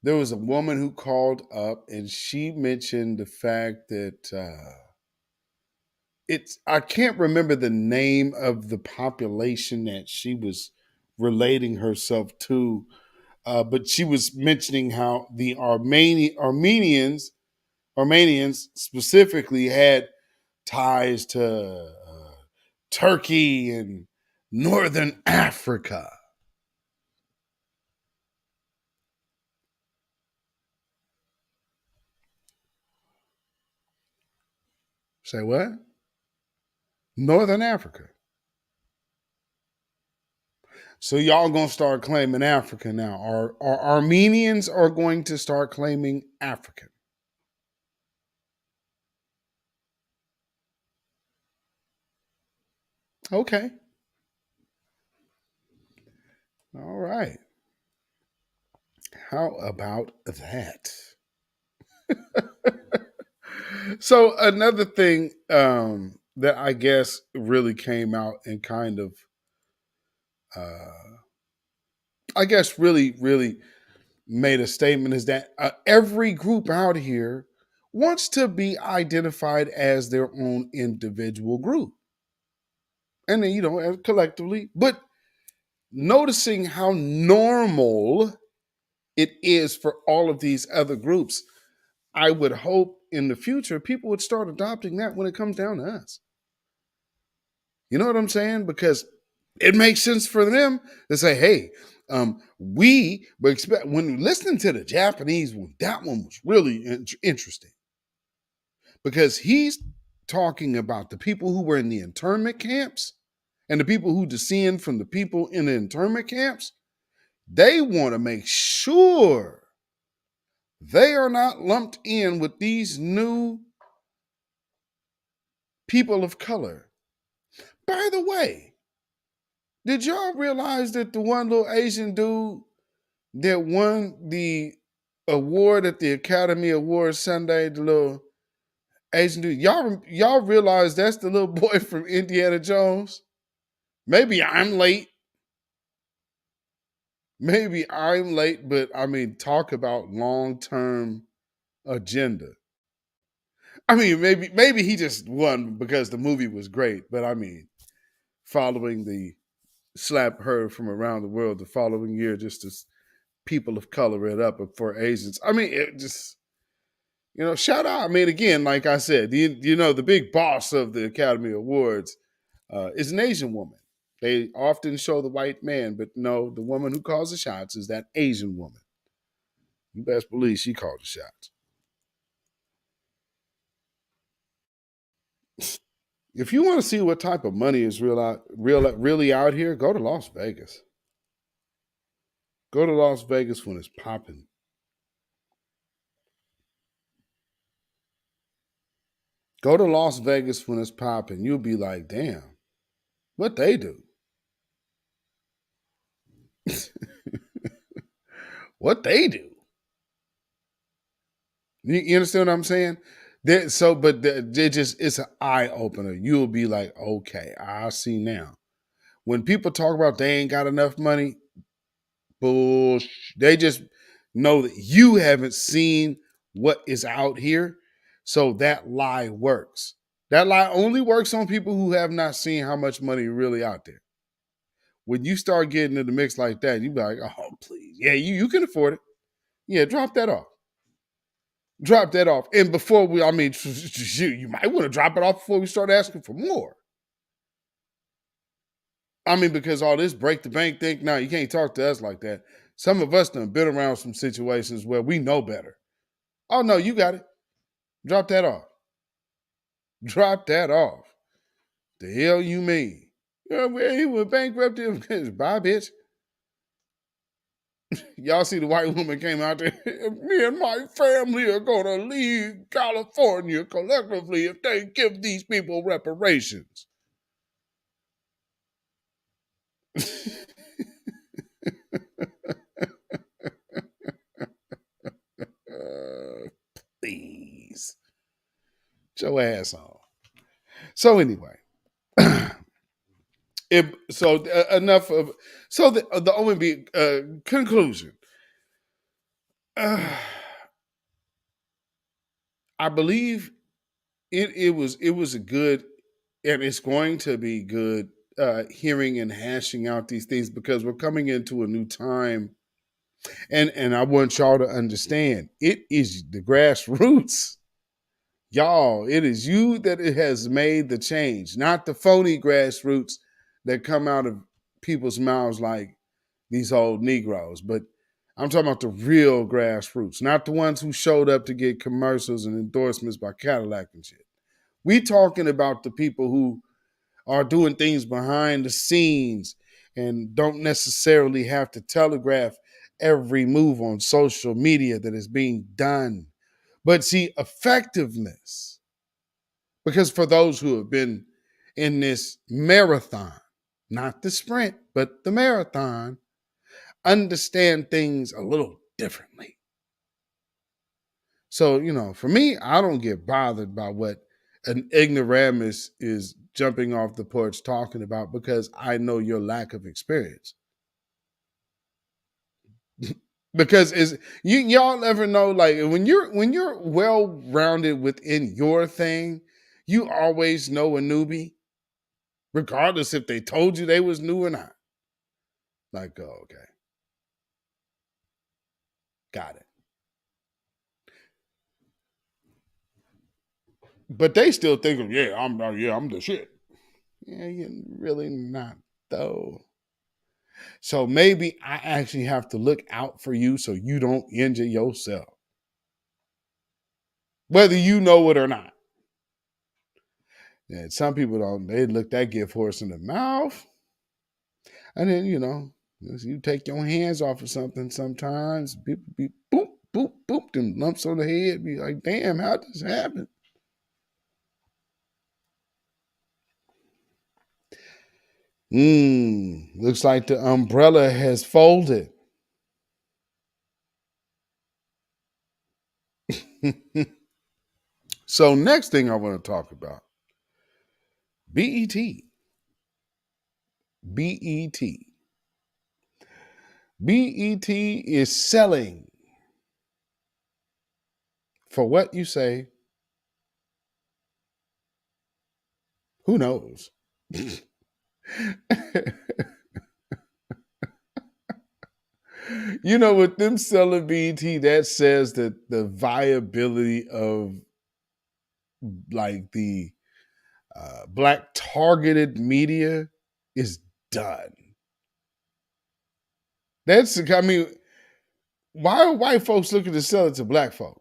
was a woman who called up and she mentioned the fact that I can't remember the name of the population that she was relating herself to, but she was mentioning how the Armenians specifically had ties to Turkey and Northern Africa. Say what? Northern Africa. So y'all gonna start claiming Africa now. Our Armenians are going to start claiming African. Okay. All right. How about that? So another thing that I guess really came out and kind of, I guess really made a statement is that every group out here wants to be identified as their own individual group. And then, collectively, but noticing how normal it is for all of these other groups, I would hope in the future people would start adopting that when it comes down to us. You know what I'm saying? Because it makes sense for them to say, hey, when listening to the Japanese one, that one was really interesting. because he's talking about the people who were in the internment camps and the people who descend from the people in the internment camps. They want to make sure they are not lumped in with these new people of color. By the way, did y'all realize that the one little Asian dude that won the award at the Academy Awards Sunday, the little Asian dude, y'all realize that's the little boy from Indiana Jones? Maybe I'm late. But I mean, talk about long-term agenda. I mean, maybe he just won because the movie was great, but I mean, following the slap heard from around the world the following year, just as people of color it up for Asians. I mean, it just, shout out. I mean, again, like I said, the big boss of the Academy Awards is an Asian woman. They often show the white man, but no, the woman who calls the shots is that Asian woman. You best believe she called the shots. If you want to see what type of money is really out here, go to Las Vegas. Go to Las Vegas when it's popping. Go to Las Vegas when it's popping. You'll be like, damn, what they do? What they do? You understand what I'm saying? It's an eye opener. You'll be like, okay, I see now. When people talk about they ain't got enough money, bullshit. They just know that you haven't seen what is out here. So that lie works. That lie only works on people who have not seen how much money really out there. When you start getting in the mix like that, you be like, oh, please. Yeah, you can afford it. Yeah, drop that off. Drop that off. And before you might want to drop it off before we start asking for more. I mean, because all this break the bank thing, no, you can't talk to us like that. Some of us done been around some situations where we know better. Oh, no, you got it. Drop that off. Drop that off. The hell you mean? He went bankrupt. Bye, bitch. Y'all see the white woman came out there. Me and my family are going to leave California collectively if they give these people reparations. Please. Get your ass on. So anyway. Enough of the OMB conclusion. I believe it was a good, and it's going to be good hearing and hashing out these things because we're coming into a new time, and I want y'all to understand it is the grassroots. Y'all, it is you that it has made the change, not the phony grassroots that come out of people's mouths like these old Negroes. But I'm talking about the real grassroots, not the ones who showed up to get commercials and endorsements by Cadillac and shit. We talking about the people who are doing things behind the scenes and don't necessarily have to telegraph every move on social media that is being done. But see, effectiveness, because for those who have been in this marathon, not the sprint, but the marathon, understand things a little differently. So, for me, I don't get bothered by what an ignoramus is jumping off the porch talking about because I know your lack of experience. Because y'all ever know, like when you're well-rounded within your thing, you always know a newbie, regardless if they told you they was new or not. Like, oh, okay. Got it. But they still think of, I'm the shit. Yeah, you're really not though. So maybe I actually have to look out for you so you don't injure yourself. Whether you know it or not. And some people don't, they look that gift horse in the mouth. And then, you take your hands off of something sometimes, people be boop, boop, boop, them lumps on the head, be like, damn, how did this happen? Looks like the umbrella has folded. So next thing I want to talk about, BET. BET. BET is selling for what you say. Who knows? With them selling BET, that says that the viability of like the black targeted media is done. Why are white folks looking to sell it to black folk?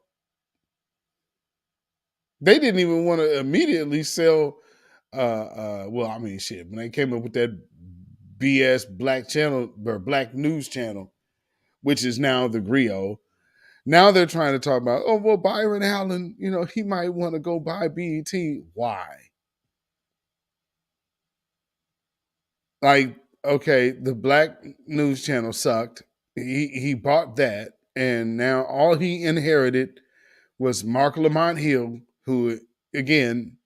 They didn't even want to immediately sell. Shit. When they came up with that BS black channel or black news channel, which is now the Griot. Now they're trying to talk about, oh, well, Byron Allen, he might want to go buy BET. Why? Like, okay, the black news channel sucked. He bought that, and now all he inherited was Mark Lamont Hill, who, again,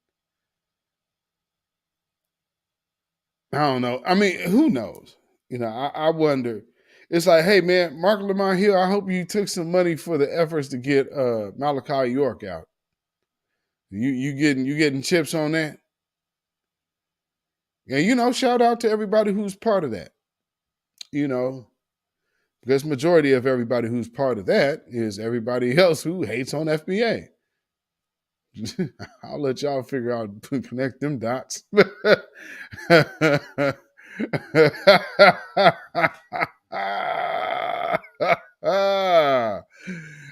I don't know. I mean, who knows? I wonder. It's like, hey, man, Mark Lamont Hill, I hope you took some money for the efforts to get Malachi York out. You getting chips on that? And shout out to everybody who's part of that. Because majority of everybody who's part of that is everybody else who hates on FBA. I'll let y'all figure out, connect them dots.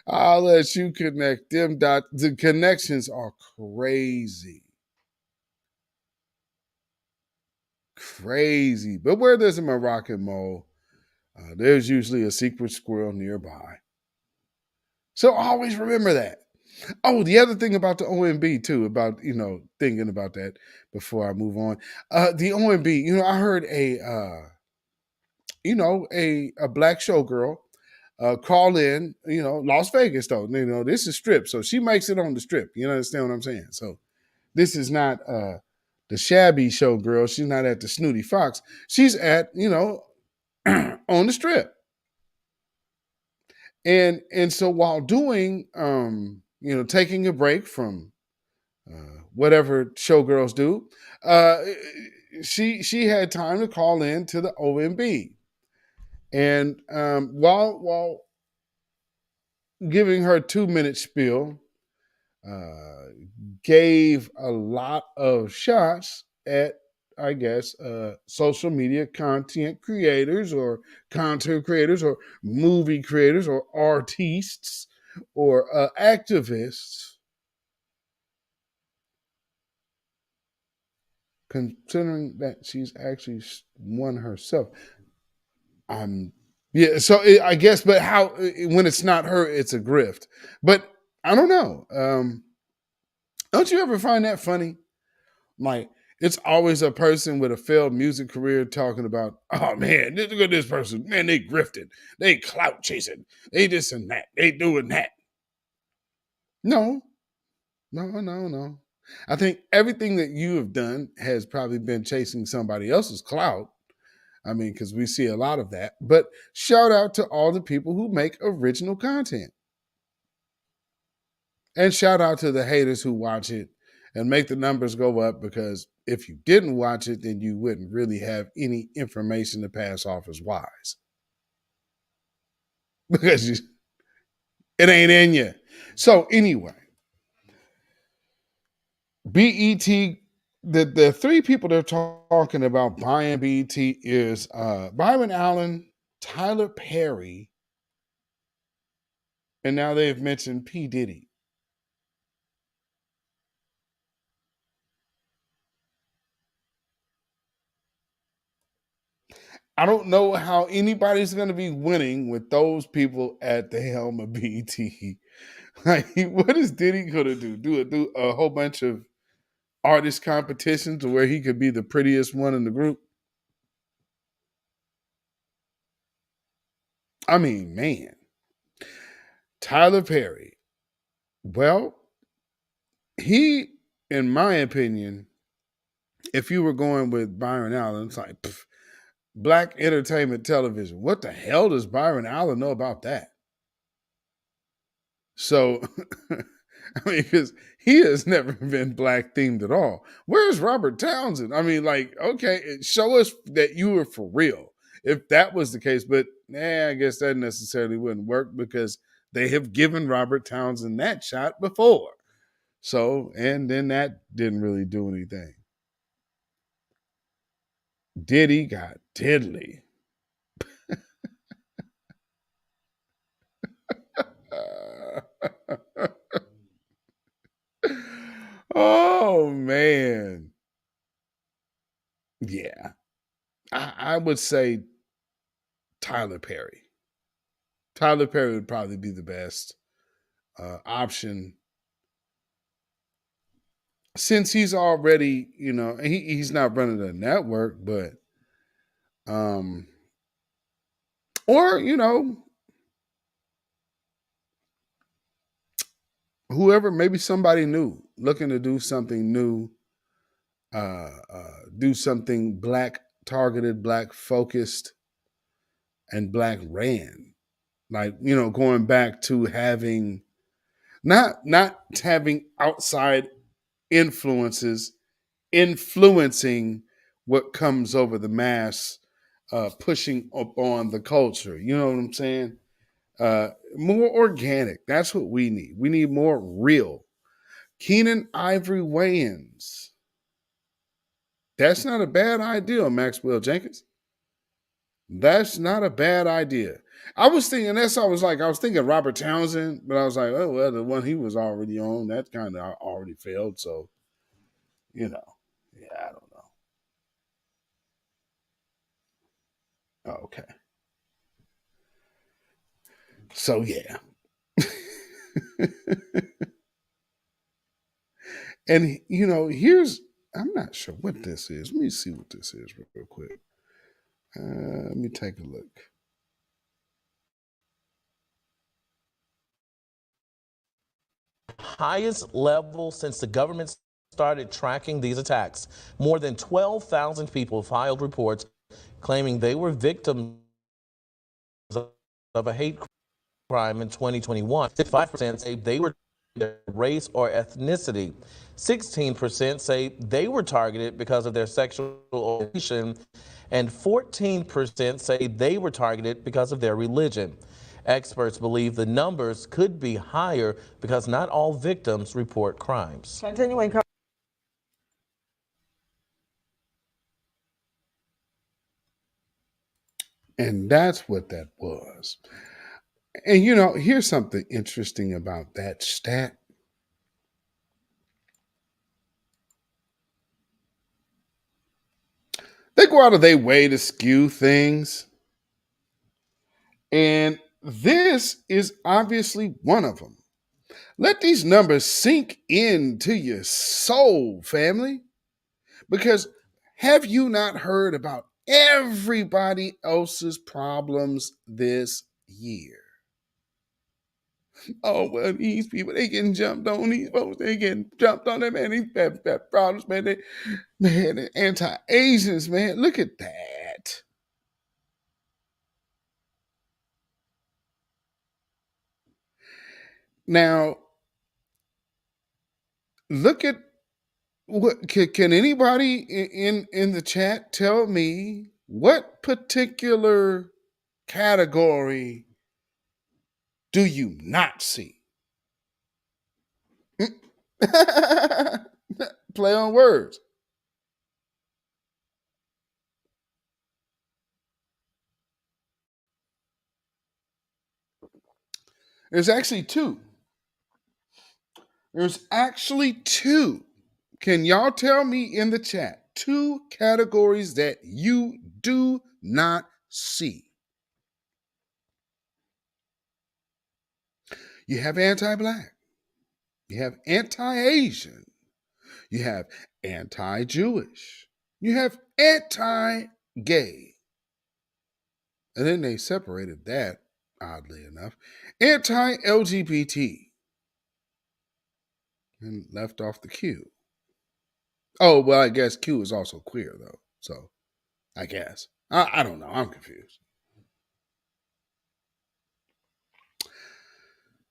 I'll let you connect them dots. The connections are crazy. Crazy. But where there's a Moroccan mole, there's usually a secret squirrel nearby. So always remember that. Oh, the other thing about the OMB too, about, thinking about that before I move on. The OMB, I heard a black showgirl call in, Las Vegas though. This is Strip. So she makes it on the Strip. You understand what I'm saying? So this is not the shabby showgirl. She's not at the Snooty Fox. She's at, on the Strip. And so while doing, taking a break from whatever showgirls do, she had time to call in to the OMB. And while giving her 2-minute spiel, gave a lot of shots at, I guess, social media content creators or content creators or movie creators or artists or activists, considering that she's actually one herself. So I guess, but how, when it's not her, it's a grift. But I don't know. Don't you ever find that funny? Like, it's always a person with a failed music career talking about, oh man, look at this person. Man, they grifted. They clout chasing. They this and that. They doing that. No. I think everything that you have done has probably been chasing somebody else's clout. I mean, because we see a lot of that. But shout out to all the people who make original content. And shout out to the haters who watch it and make the numbers go up, because if you didn't watch it, then you wouldn't really have any information to pass off as wise. Because it ain't in you. So anyway, BET, the three people they're talking about buying BET is Byron Allen, Tyler Perry, and now they've mentioned P. Diddy. I don't know how anybody's going to be winning with those people at the helm of BET. Like, what is Diddy going to do? Do a whole bunch of artist competitions where he could be the prettiest one in the group? I mean, man. Tyler Perry. Well, he, in my opinion, if you were going with Byron Allen, it's like black entertainment television. What the hell does Byron Allen know about that? So, I mean, because he has never been black themed at all. Where's Robert Townsend? I mean, like, okay, show us that you were for real. If that was the case, but I guess that necessarily wouldn't work because they have given Robert Townsend that shot before. So, and then that didn't really do anything. Diddy got diddly. Oh man. Yeah. I would say Tyler Perry. Tyler Perry would probably be the best option since he's already, he's not running a network, but or whoever, maybe somebody new looking to do something new, do something black targeted, black focused, and black ran. Like, going back to having not having outside influences influencing what comes over the mass, pushing up on the culture. You know what I'm saying? More organic. That's what we need. We need more real. Keenan Ivory Wayans. That's not a bad idea, Maxwell Jenkins. That's not a bad idea. I was thinking I was thinking Robert Townsend, but I was like, oh well, the one he was already on, that kind of already failed. So, yeah, I don't know. Okay. So yeah. And I'm not sure what this is. Let me see what this is real quick. Let me take a look. Highest level since the government started tracking these attacks. More than 12,000 people filed reports claiming they were victims of a hate crime in 2021. 5% say they were their race or ethnicity. 16% say they were targeted because of their sexual orientation, and 14% say they were targeted because of their religion. Experts believe the numbers could be higher because not all victims report crimes. Continuing. And that's what that was. And here's something interesting about that stat. They go out of their way to skew things. And this is obviously one of them. Let these numbers sink into your soul, family. Because have you not heard about everybody else's problems this year? Oh, well, these people, they getting jumped on. These folks, they getting jumped on them, man. These got problems, man. The anti-Asians, man. Look at that. Now, look at what can anybody in the chat tell me what particular category do you not see? Play on words. There's actually two. There's actually two. Can y'all tell me in the chat two categories that you do not see. You have anti-black. You have anti-Asian. You have anti-Jewish. You have anti-gay. And then they separated that, oddly enough, anti-LGBT. And left off the Q. Oh, well, I guess Q is also queer, though. So, I guess. I don't know. I'm confused.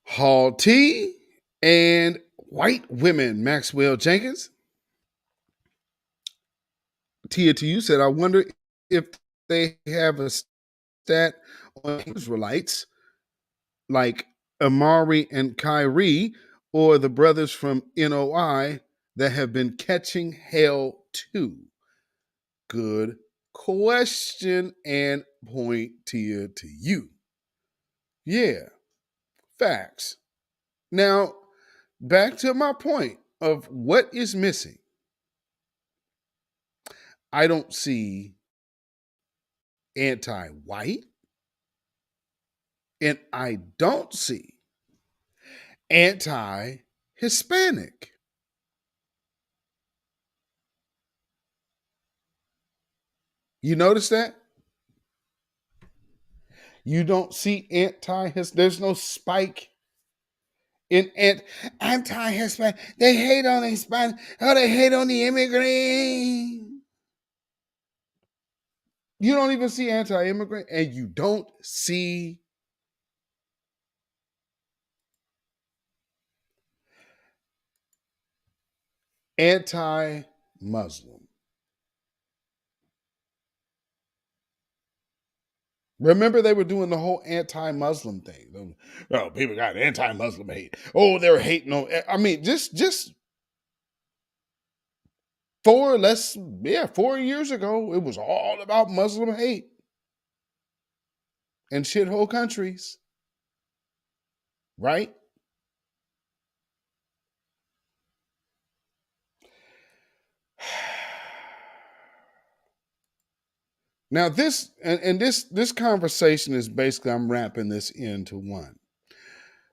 Hall T and white women, Maxwell Jenkins. Tia to you said, I wonder if they have a stat on Israelites like Amari and Kyrie or the brothers from NOI that have been catching hell too. Good question and point, Tia, to you. Yeah, facts. Now, back to my point of what is missing. I don't see anti-white, and I don't see anti-Hispanic. You notice that? You don't see there's no spike in anti-Hispanic. They hate on the Hispanic. Oh, they hate on the immigrant. You don't even see anti-immigrant, and you don't see anti-Muslim. Remember, they were doing the whole anti-Muslim thing. Oh, people got anti-Muslim hate. Oh, they're hating on. I mean, just 4 years ago, it was all about Muslim hate in shithole countries, right? Now this conversation is basically, I'm wrapping this into one.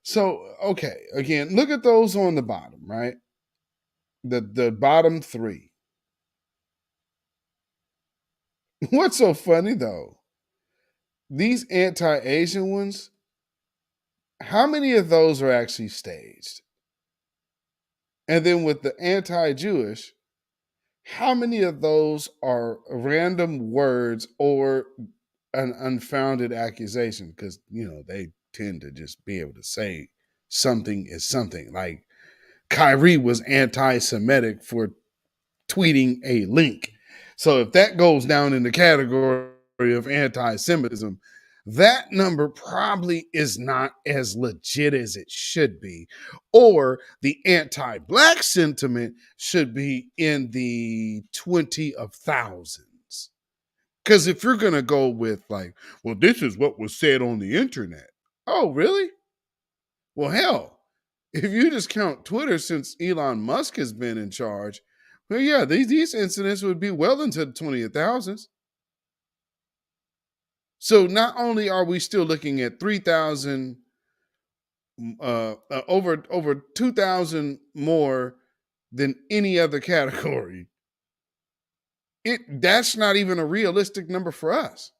So, okay, again, look at those on the bottom, right? The bottom 3. What's so funny though? These anti-Asian ones, how many of those are actually staged? And then with the anti-Jewish, how many of those are random words or an unfounded accusation? Because, they tend to just be able to say something is something. Like Kyrie was anti-Semitic for tweeting a link. So if that goes down in the category of anti-Semitism, that number probably is not as legit as it should be. Or the anti-black sentiment should be in the 20 of thousands. Because if you're going to go with like, well, this is what was said on the internet. Oh, really? Well, hell, if you just count Twitter since Elon Musk has been in charge, well, yeah, these incidents would be well into the 20 of thousands. So not only are we still looking at 3,000, over 2,000 more than any other category, that's not even a realistic number for us.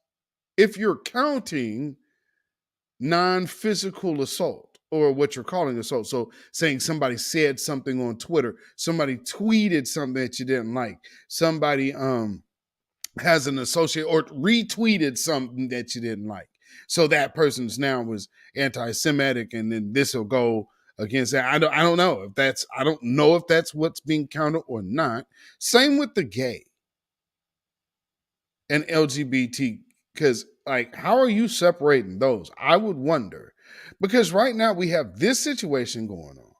If you're counting non-physical assault or what you're calling assault, so saying somebody said something on Twitter, somebody tweeted something that you didn't like, somebody has an associate or retweeted something that you didn't like. So that person's now was anti-Semitic, and then this will go against that. I don't know if that's what's being counted or not. Same with the gay and LGBT, because like, how are you separating those? I would wonder, because right now we have this situation going on.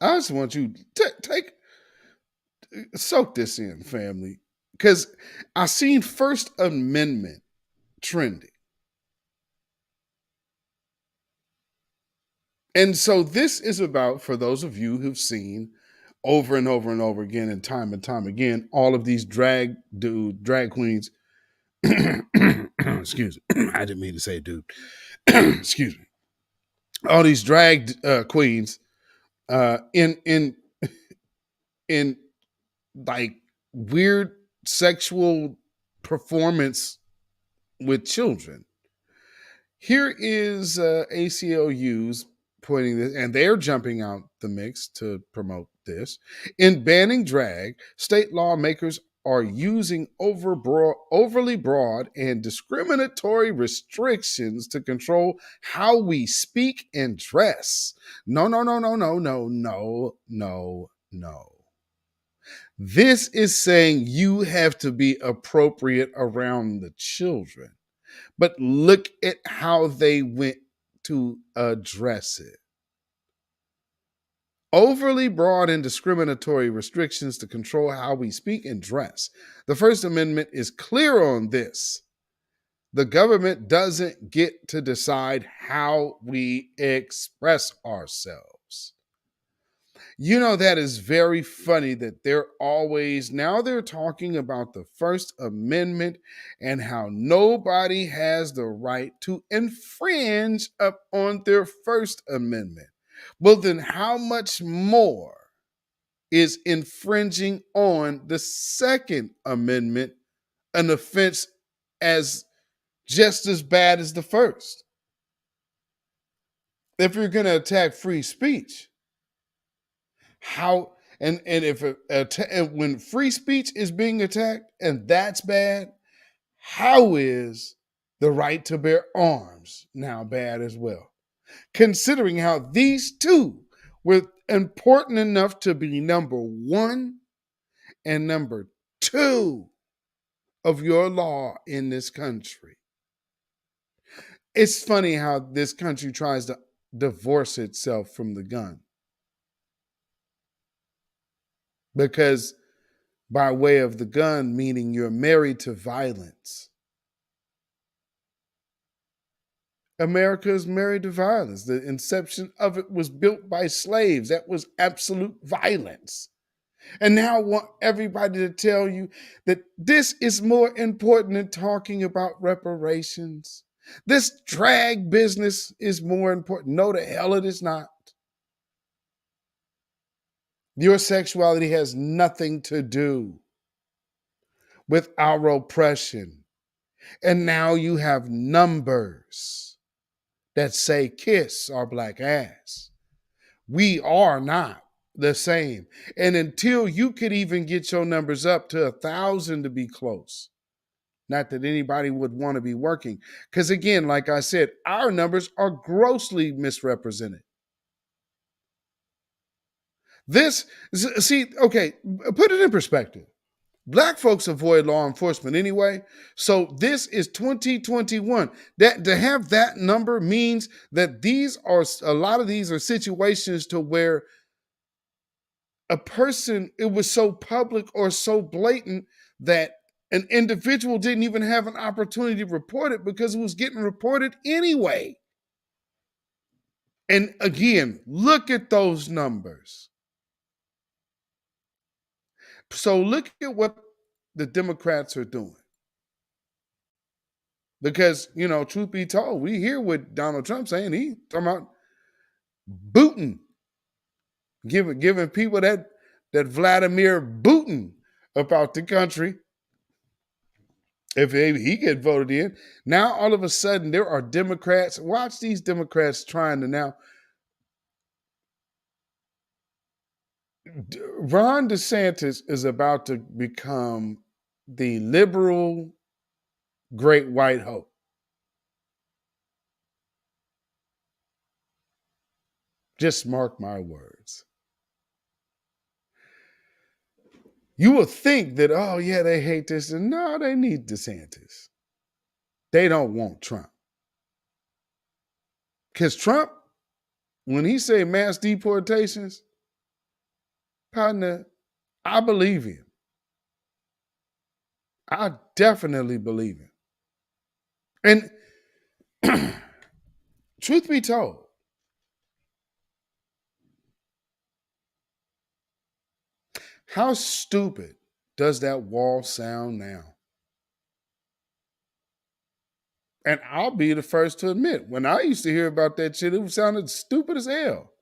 I just want you to soak this in, family, because I seen First Amendment trending. And so this is about, for those of you who've seen over and over and over again and time again. All of these drag queens. Excuse me. I didn't mean to say dude. Excuse me. All these drag queens in like weird sexual performance with children. Here is ACLU's pointing this, and they're jumping out the mix to promote this. In banning drag, state lawmakers are using overly broad and discriminatory restrictions to control how we speak and dress. No. This is saying you have to be appropriate around the children. But look at how they went to address it. Overly broad and discriminatory restrictions to control how we speak and dress. The First Amendment is clear on this. The government doesn't get to decide how we express ourselves. You know, that is very funny that now they're talking about the First Amendment and how nobody has the right to infringe upon their First Amendment. Well, then how much more is infringing on the Second Amendment an offense just as bad as the first? If you're going to attack free speech, how and if when free speech is being attacked and that's bad, how is the right to bear arms now bad as well? Considering how these two were important enough to be number one and number two of your law in this country. It's funny how this country tries to divorce itself from the gun. Because by way of the gun, meaning you're married to violence. America is married to violence. The inception of it was built by slaves. That was absolute violence. And now I want everybody to tell you that this is more important than talking about reparations. This drag business is more important. No, the hell it is not. Your sexuality has nothing to do with our oppression. And now you have numbers that say kiss our black ass. We are not the same. And until you could even get your numbers up to 1,000 to be close, not that anybody would want to be working. Because again, like I said, our numbers are grossly misrepresented. Okay, put it in perspective. Black folks avoid law enforcement anyway. So this is 2021. That to have that number means that a lot of these are situations to where it was so public or so blatant that an individual didn't even have an opportunity to report it because it was getting reported anyway. And again, look at those numbers. So look at what the Democrats are doing. Because, truth be told, we hear what Donald Trump's saying. He talking about booting, giving people that Vladimir booting about the country. If he get voted in, now all of a sudden there are Democrats. Watch these Democrats trying to now. Ron DeSantis is about to become the liberal great white hope. Just mark my words. You will think that, oh yeah, they hate this. And no, they need DeSantis. They don't want Trump. Because Trump, when he say mass deportations, partner, I believe him. I definitely believe him. And truth be told, How stupid does that wall sound now? And I'll be the first to admit, when I used to hear about that shit, it sounded stupid as hell.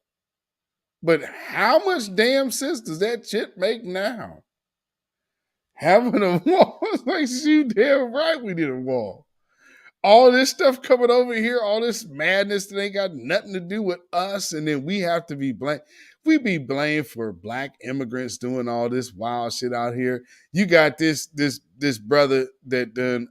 But how much damn sense does that shit make now? Having a wall, like, you damn right we did a wall. All this stuff coming over here, all this madness that ain't got nothing to do with us, and then we have to be blamed. We be blamed for black immigrants doing all this wild shit out here. You got this brother that done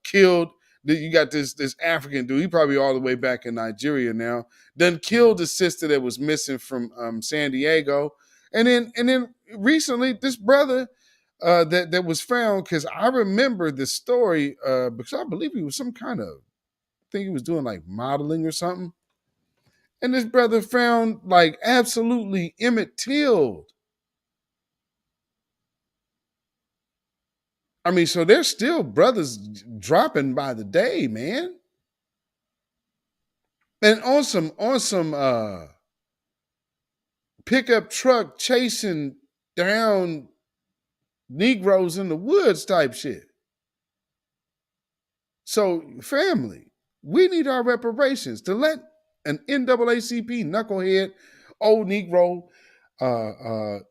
killed. You got this African dude. He probably all the way back in Nigeria now. Done killed the sister that was missing from San Diego, and then recently this brother that was found, because I remember the story because I believe he was some kind of, I think he was doing like modeling or something. And this brother found like absolutely Emmett Till. I mean, so there's still brothers dropping by the day, man. And on some pickup truck chasing down Negroes in the woods type shit. So, family, we need our reparations to let an NAACP knucklehead, old Negro,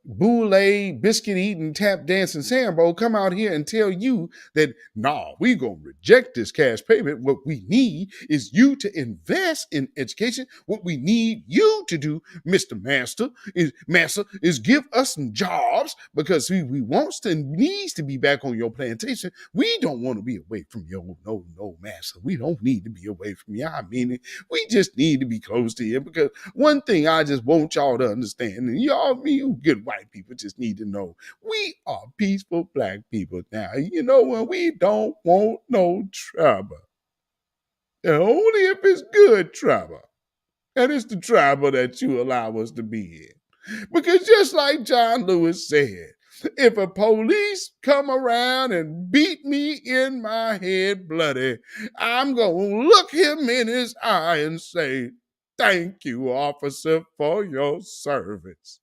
boule, biscuit eating, tap dancing Sambo come out here and tell you that, nah, we gonna reject this cash payment. What we need is you to invest in education. What we need you to do, Mr. Master, is give us some jobs, because we wants to and needs to be back on your plantation. We don't want to be away from your no master. We don't need to be away from you. I mean, we just need to be close to you, because one thing I just want y'all to understand, and you good white people just need to know, we are peaceful black people now. You know what? We don't want no trouble. And only if it's good trouble. And it's the trouble that you allow us to be in. Because just like John Lewis said, if a police come around and beat me in my head bloody, I'm going to look him in his eye and say, thank you, officer, for your service.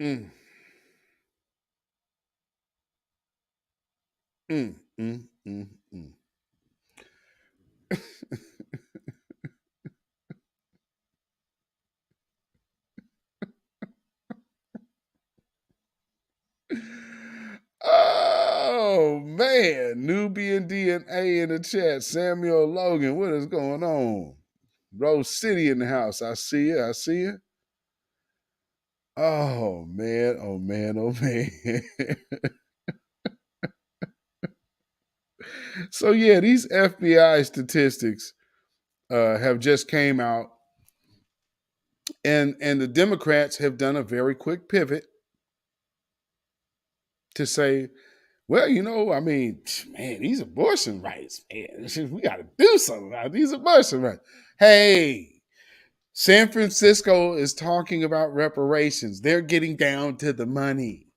Mm. Mm, mm, mm, mm. Oh, man. Nubian DNA in the chat. Samuel Logan, what is going on? Rose City in the house. I see you. I see you. Oh, man. Oh, man. Oh, man. So, yeah, these FBI statistics have just came out. And the Democrats have done a very quick pivot to say, well, I mean, man, these abortion rights, man, we got to do something about these abortion rights. Hey, San Francisco is talking about reparations. They're getting down to the money.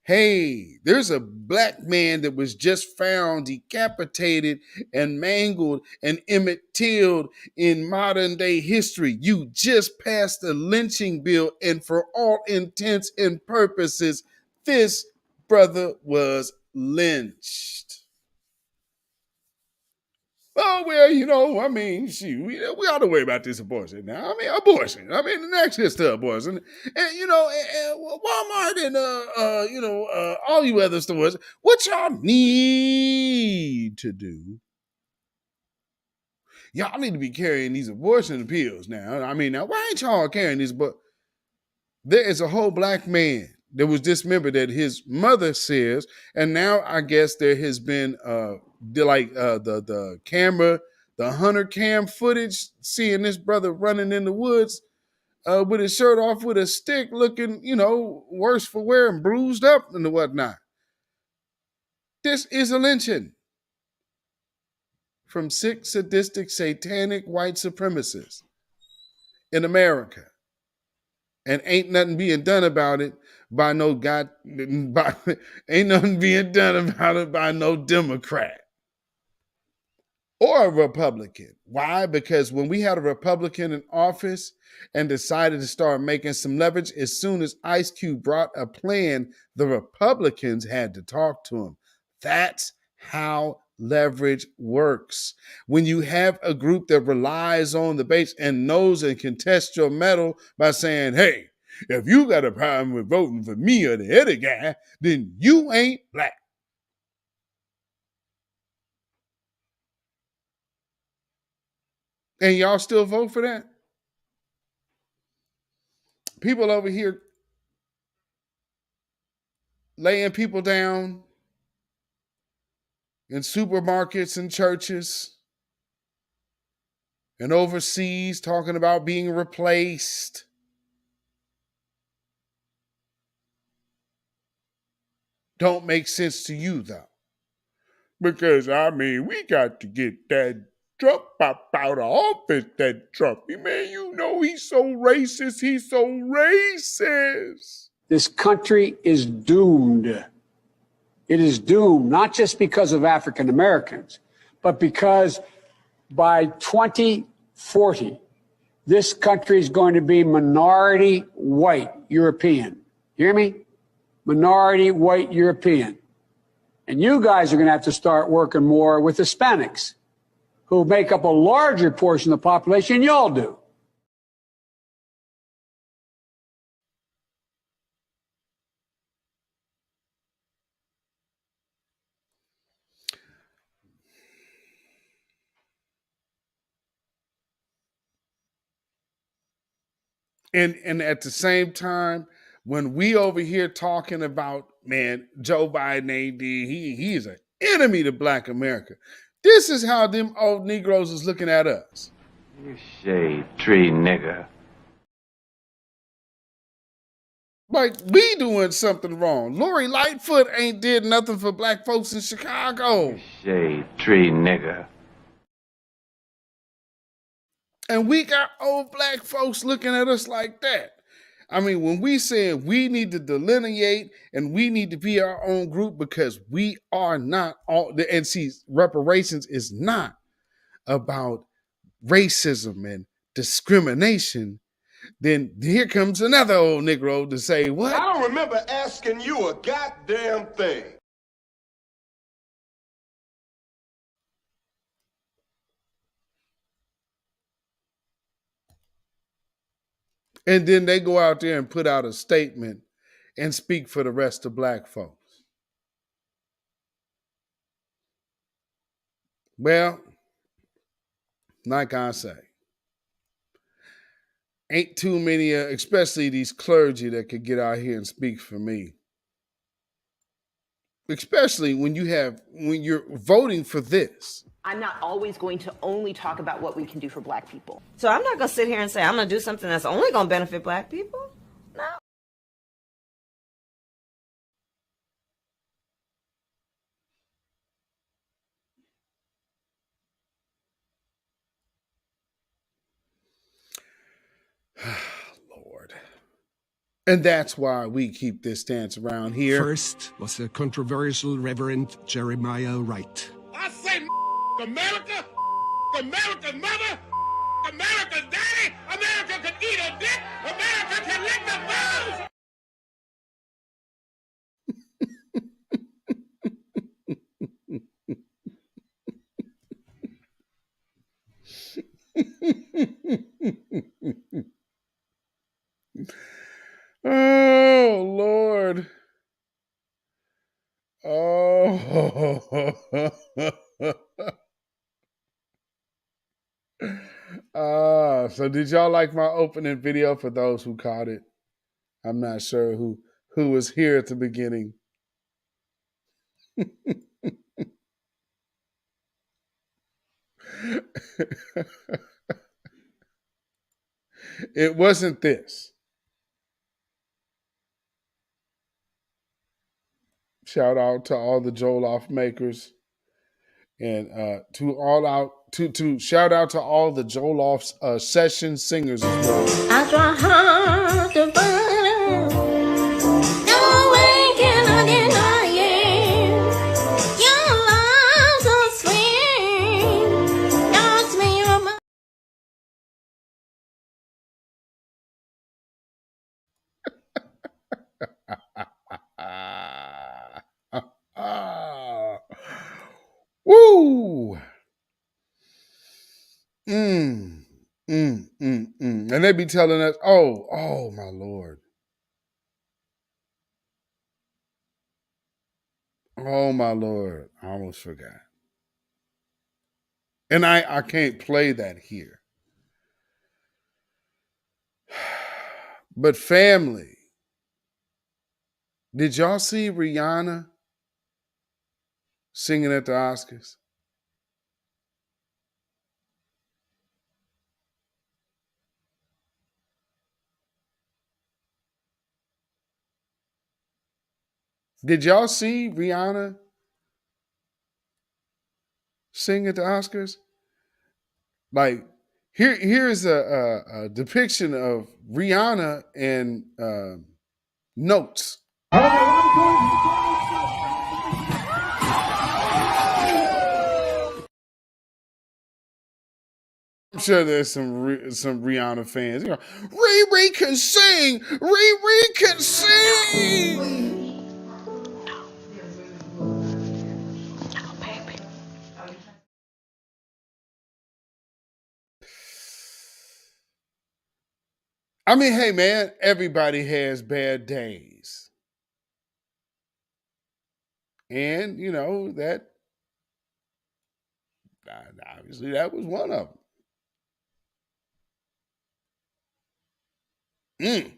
Hey, there's a black man that was just found decapitated and mangled and Emmett Tilled in modern day history. You just passed a lynching bill, and for all intents and purposes, this brother was lynched. Oh, well, I mean, shoot, we ought to worry about this abortion now. I mean, abortion. I mean, the next gets to abortion. And, Walmart and, all you other stores, what y'all need to do, y'all need to be carrying these abortion pills now. I mean, now, why ain't y'all carrying these? But there is a whole black man that was dismembered that his mother says, and now I guess there has been the camera, the hunter cam footage, seeing this brother running in the woods with his shirt off with a stick, looking, worse for wear and bruised up and whatnot. This is a lynching from 6 sadistic, satanic white supremacists in America. And ain't nothing being done about it by no ain't nothing being done about it by no Democrat. or a Republican. Why? Because when we had a Republican in office and decided to start making some leverage, as soon as Ice Cube brought a plan, the Republicans had to talk to him. That's how leverage works. When you have a group that relies on the base and knows and can test your metal by saying, hey, if you got a problem with voting for me or the other guy, then you ain't black. And y'all still vote for that? People over here laying people down in supermarkets and churches and overseas talking about being replaced. Don't make sense to you, though. Because, we got to get that Trump up out of office, that Trump. Man, you know he's so racist. He's so racist. This country is doomed. It is doomed, not just because of African Americans, but because by 2040, this country is going to be minority white European. You hear me? Minority white European. And you guys are going to have to start working more with Hispanics, who make up a larger portion of the population than y'all do. And at the same time, when we over here talking about, man, Joe Biden ain't he's an enemy to black America. This is how them old Negroes is looking at us. You shade tree nigga. Like we doing something wrong. Lori Lightfoot ain't did nothing for black folks in Chicago. Shade tree nigga. And we got old black folks looking at us like that. When we said we need to delineate and we need to be our own group because we are not all, and see, reparations is not about racism and discrimination. Then here comes another old Negro to say, what? I don't remember asking you a goddamn thing. And then they go out there and put out a statement and speak for the rest of black folks. Well, like I say, ain't too many, especially these clergy that could get out here and speak for me. Especially when you're voting for this. I'm not always going to only talk about what we can do for black people. So I'm not going to sit here and say I'm going to do something that's only going to benefit black people. No. Lord. And that's why we keep this stance around here. First was the controversial Reverend Jeremiah Wright. I say America, America's mother, America's daddy, America can eat a dick, America can lick the balls. Oh, Lord. Oh. So did y'all like my opening video? For those who caught it, I'm not sure who was here at the beginning. It wasn't this. Shout out to all the Jollof makers, and shout out to all the Jollof session singers as well. I try hard to find no way can I deny it. Your love so sweet. And they be telling us, oh my Lord. Oh my Lord. I almost forgot. And I can't play that here. But family, did y'all see Rihanna singing at the Oscars? Did y'all see Rihanna sing at the Oscars? Like, here's a depiction of Rihanna and Notes. I'm sure there's some Rihanna fans. You know, Riri can sing. Riri can sing. I mean, hey man, everybody has bad days. And, you know, that obviously that was one of them.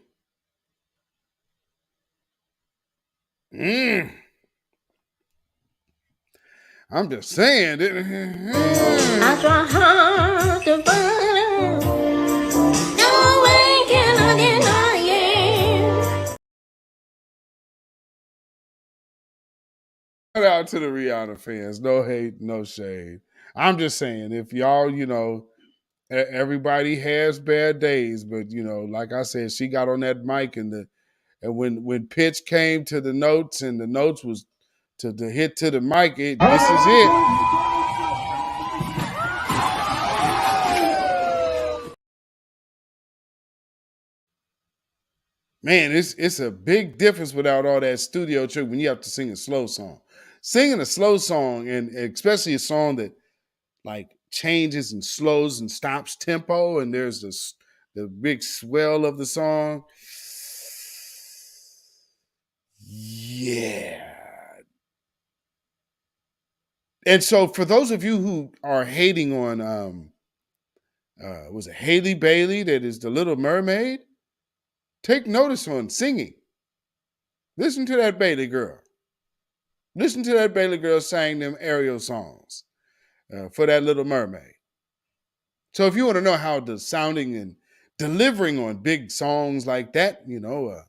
I'm just saying. I try hard to find out. No way can I deny it. Shout out to the Rihanna fans. No hate, no shade. I'm just saying, if y'all, you know, everybody has bad days, but you know, like I said, she got on that mic and when pitch came to the notes and the notes was to hit to the mic, this is it. Man, it's a big difference without all that studio trick when you have to sing a slow song. Singing a slow song, and especially a song that like changes and slows and stops tempo, and there's the big swell of the song. Yeah. And so for those of you who are hating on was it Haley Bailey that is the Little Mermaid? Take notice on singing. Listen to that Bailey girl. Listen to that Bailey girl sang them Ariel songs for that Little Mermaid. So if you want to know how the sounding and delivering on big songs like that, you know,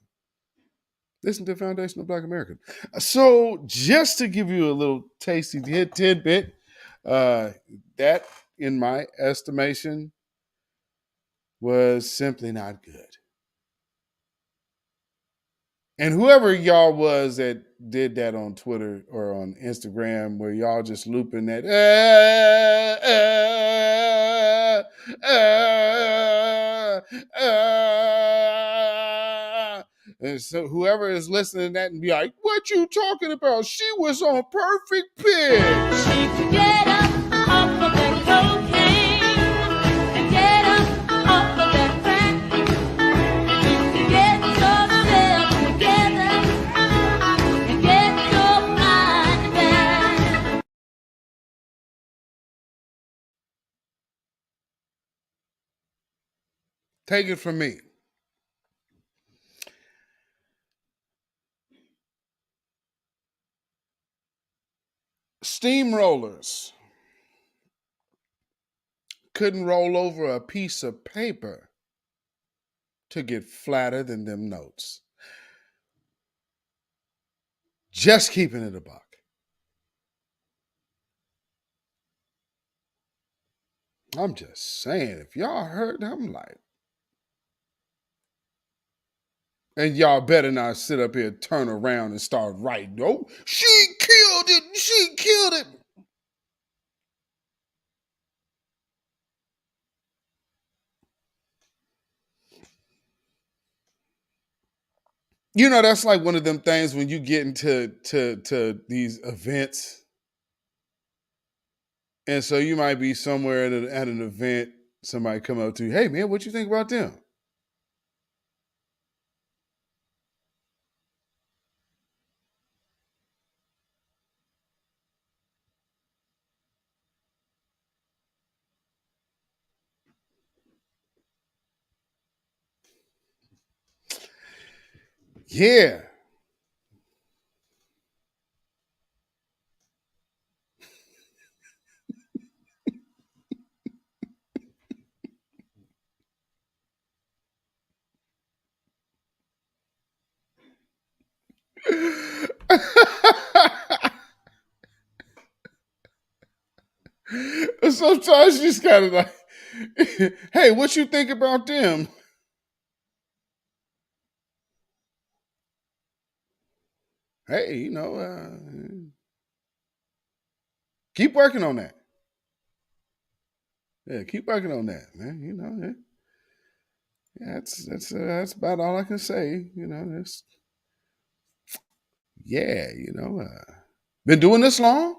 listen to Foundational Black American. So just to give you a little tasty tidbit, that, in my estimation, was simply not good. And whoever y'all was that did that on Twitter or on Instagram, where y'all just looping that, and so whoever is listening to that and be like, what you talking about? She was on perfect pitch. She could get up off of that cocaine and get up off of that crack. She could get herself together and get your mind back. Take it from me. Steamrollers couldn't roll over a piece of paper to get flatter than them notes. Just keeping it a buck. I'm just saying, if y'all heard, I'm like, and y'all better not sit up here, turn around and start writing. Oh, she killed it. She killed it. You know, that's like one of them things when you get into to these events. And so you might be somewhere at an event, somebody come up to you, hey man, what you think about them? Yeah. Sometimes you just gotta like, hey, what you think about them? Hey, keep working on that. Yeah, keep working on that, man. Yeah, that's about all I can say. That's yeah. Been doing this long.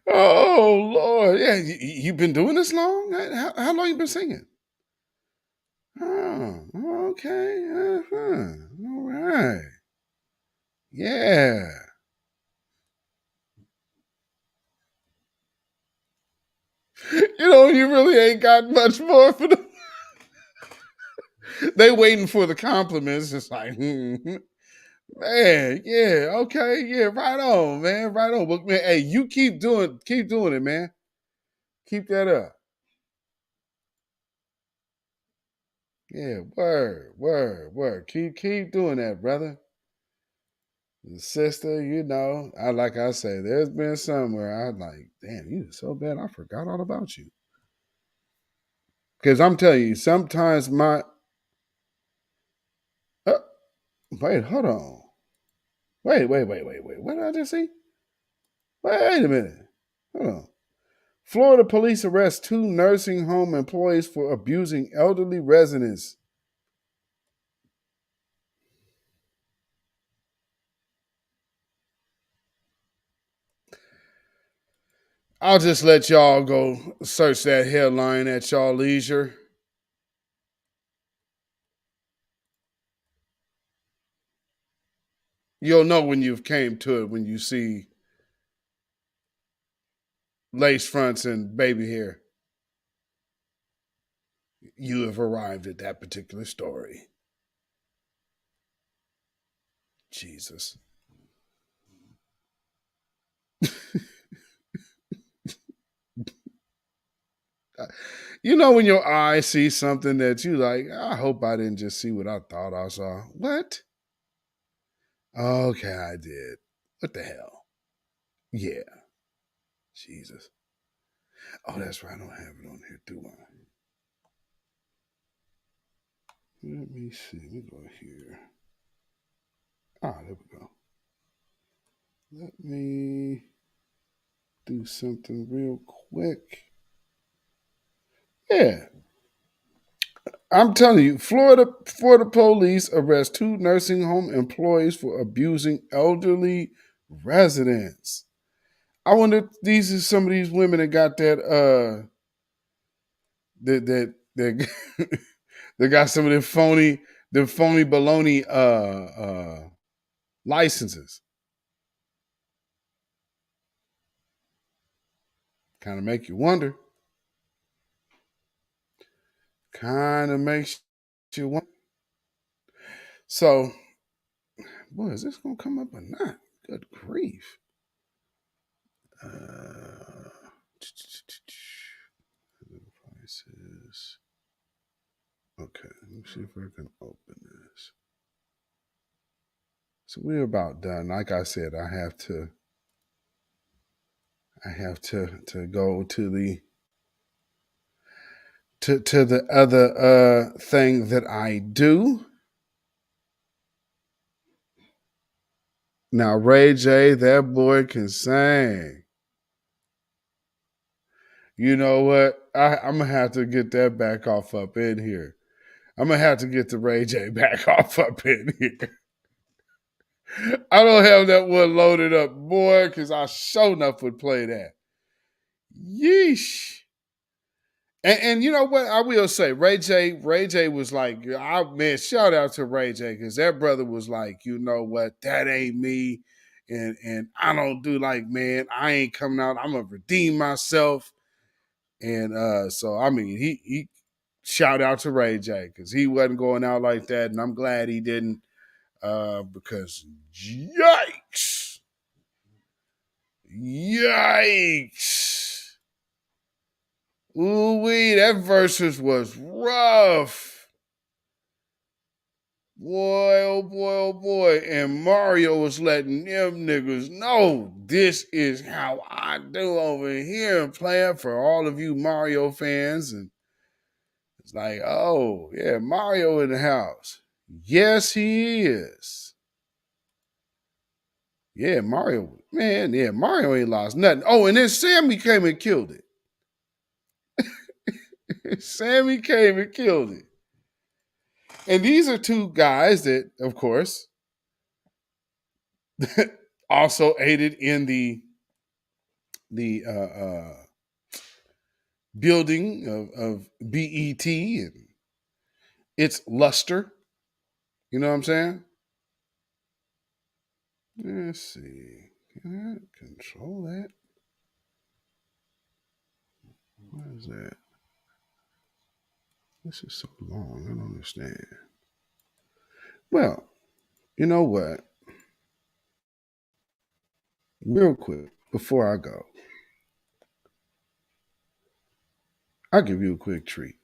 Oh Lord, yeah. You've been doing this long. How long you been singing? Oh, okay. All right. Yeah. You really ain't got much more for them. They waiting for the compliments. It's like, man, yeah, okay, yeah, right on, man, right on. But man, hey, you keep doing it, man. Keep that up. Yeah, word. Keep doing that, brother. And sister, I like I say, there's been somewhere I'm like, damn, you so bad, I forgot all about you. Because I'm telling you, sometimes uh, wait, hold on. Wait. What did I just see? Wait a minute. Hold on. Florida police arrest 2 nursing home employees for abusing elderly residents. I'll just let y'all go search that headline at y'all leisure. You'll know when you've came to it when you see lace fronts and baby hair. You have arrived at that particular story. Jesus. When your eye sees something that you like, I hope I didn't just see what I thought I saw. What? Okay, I did. What the hell? Yeah. Jesus. Oh, that's right. I don't have it on here, do I? Let me see. Let me go here. Ah, there we go. Let me do something real quick. Yeah. I'm telling you, Florida police arrest 2 nursing home employees for abusing elderly residents. I wonder if these are some of these women that got that that they got some of the phony baloney licenses. Kind of make you wonder. Kind of makes you wonder. So, boy, is this gonna come up or not? Good grief. Devices. Okay, let me see if I can open this. So we're about done. Like I said, I have to go to the to the other thing that I do. Now, Ray J, that boy can sing. You know what? I'm gonna have to get that back off up in here. I'm gonna have to get the Ray J back off up in here. I don't have that one loaded up, boy, because I sure enough would play that. Yeesh. And you know what? I will say, Ray J was like, man, shout out to Ray J, because that brother was like, you know what? That ain't me. and I don't do like, man, I ain't coming out. I'm gonna redeem myself. And so I mean, he shout out to Ray J because he wasn't going out like that, and I'm glad he didn't. Because yikes. Ooh-wee, that versus was rough. Boy, oh boy, oh boy. And Mario was letting them niggas know this is how I do over here, playing for all of you Mario fans. And it's like, oh, yeah, Mario in the house. Yes, he is. Yeah, Mario. Man, yeah, Mario ain't lost nothing. Oh, and then Sammy came and killed it. Sammy came and killed it. And these are two guys that, of course, also aided in the building of BET and its luster. You know what I'm saying? Let's see. Can I control that? What is that? This is so long. I don't understand. Well, you know what? Real quick, before I go, I'll give you a quick treat.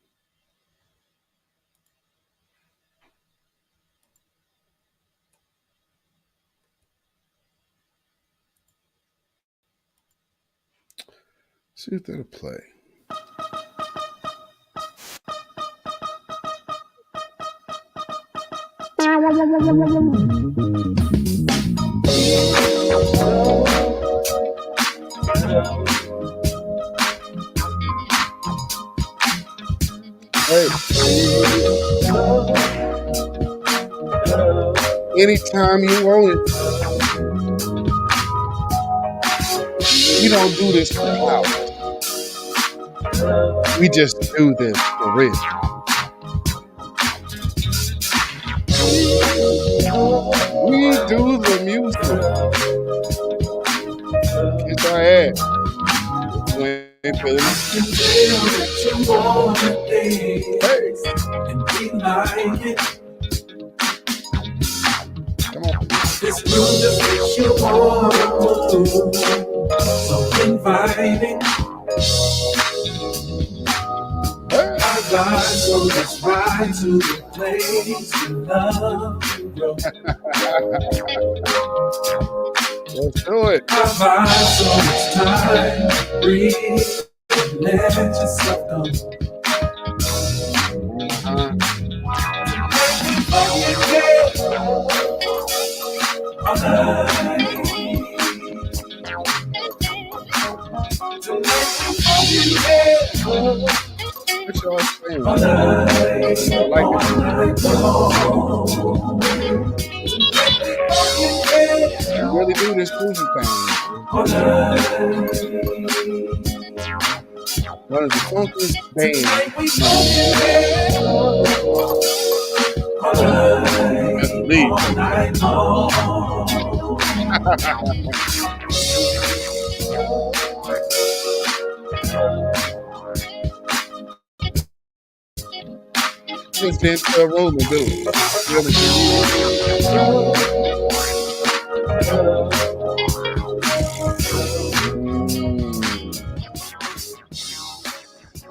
See if that'll play. Hey. Anytime you want it. We don't do this for clout. We just do this for real. We do the music. Kiss our ass. We ain't feeling it. Hey. Come on. This music makes you want to move. So inviting. Our God, so let's ride to the place we love to grow. Let's do it. Our vibe, so it's time to breathe. Let yourself go. What's y'all saying? I like it. You really do this cruising thing. One of the funkiest bands. Best believe. Just into a room and do it.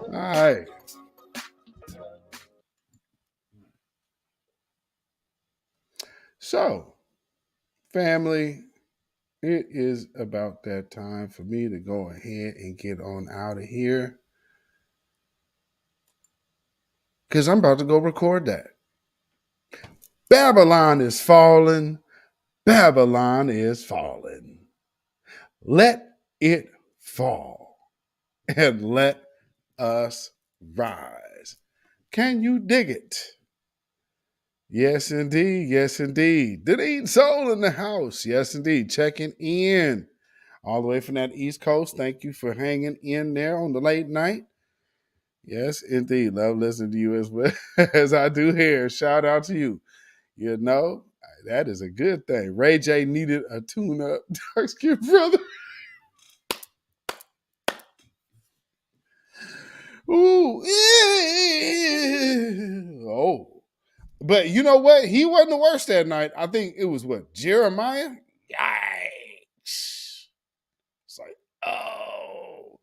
All right. So, family, it is about that time for me to go ahead and get on out of here. Because I'm about to go record that. Babylon is falling. Babylon is falling. Let it fall. And let us rise. Can you dig it? Yes, indeed. Yes, indeed. Deneen Soul in the house. Yes, indeed. Checking in. All the way from that East Coast. Thank you for hanging in there on the late night. Yes, indeed. Love listening to you as well as I do here. Shout out to you. You know, That is a good thing. Ray J needed a tune-up dark skin brother. Ooh. Oh. But you know what? He wasn't the worst that night. I think it was what? Jeremiah? Yikes. It's like, oh.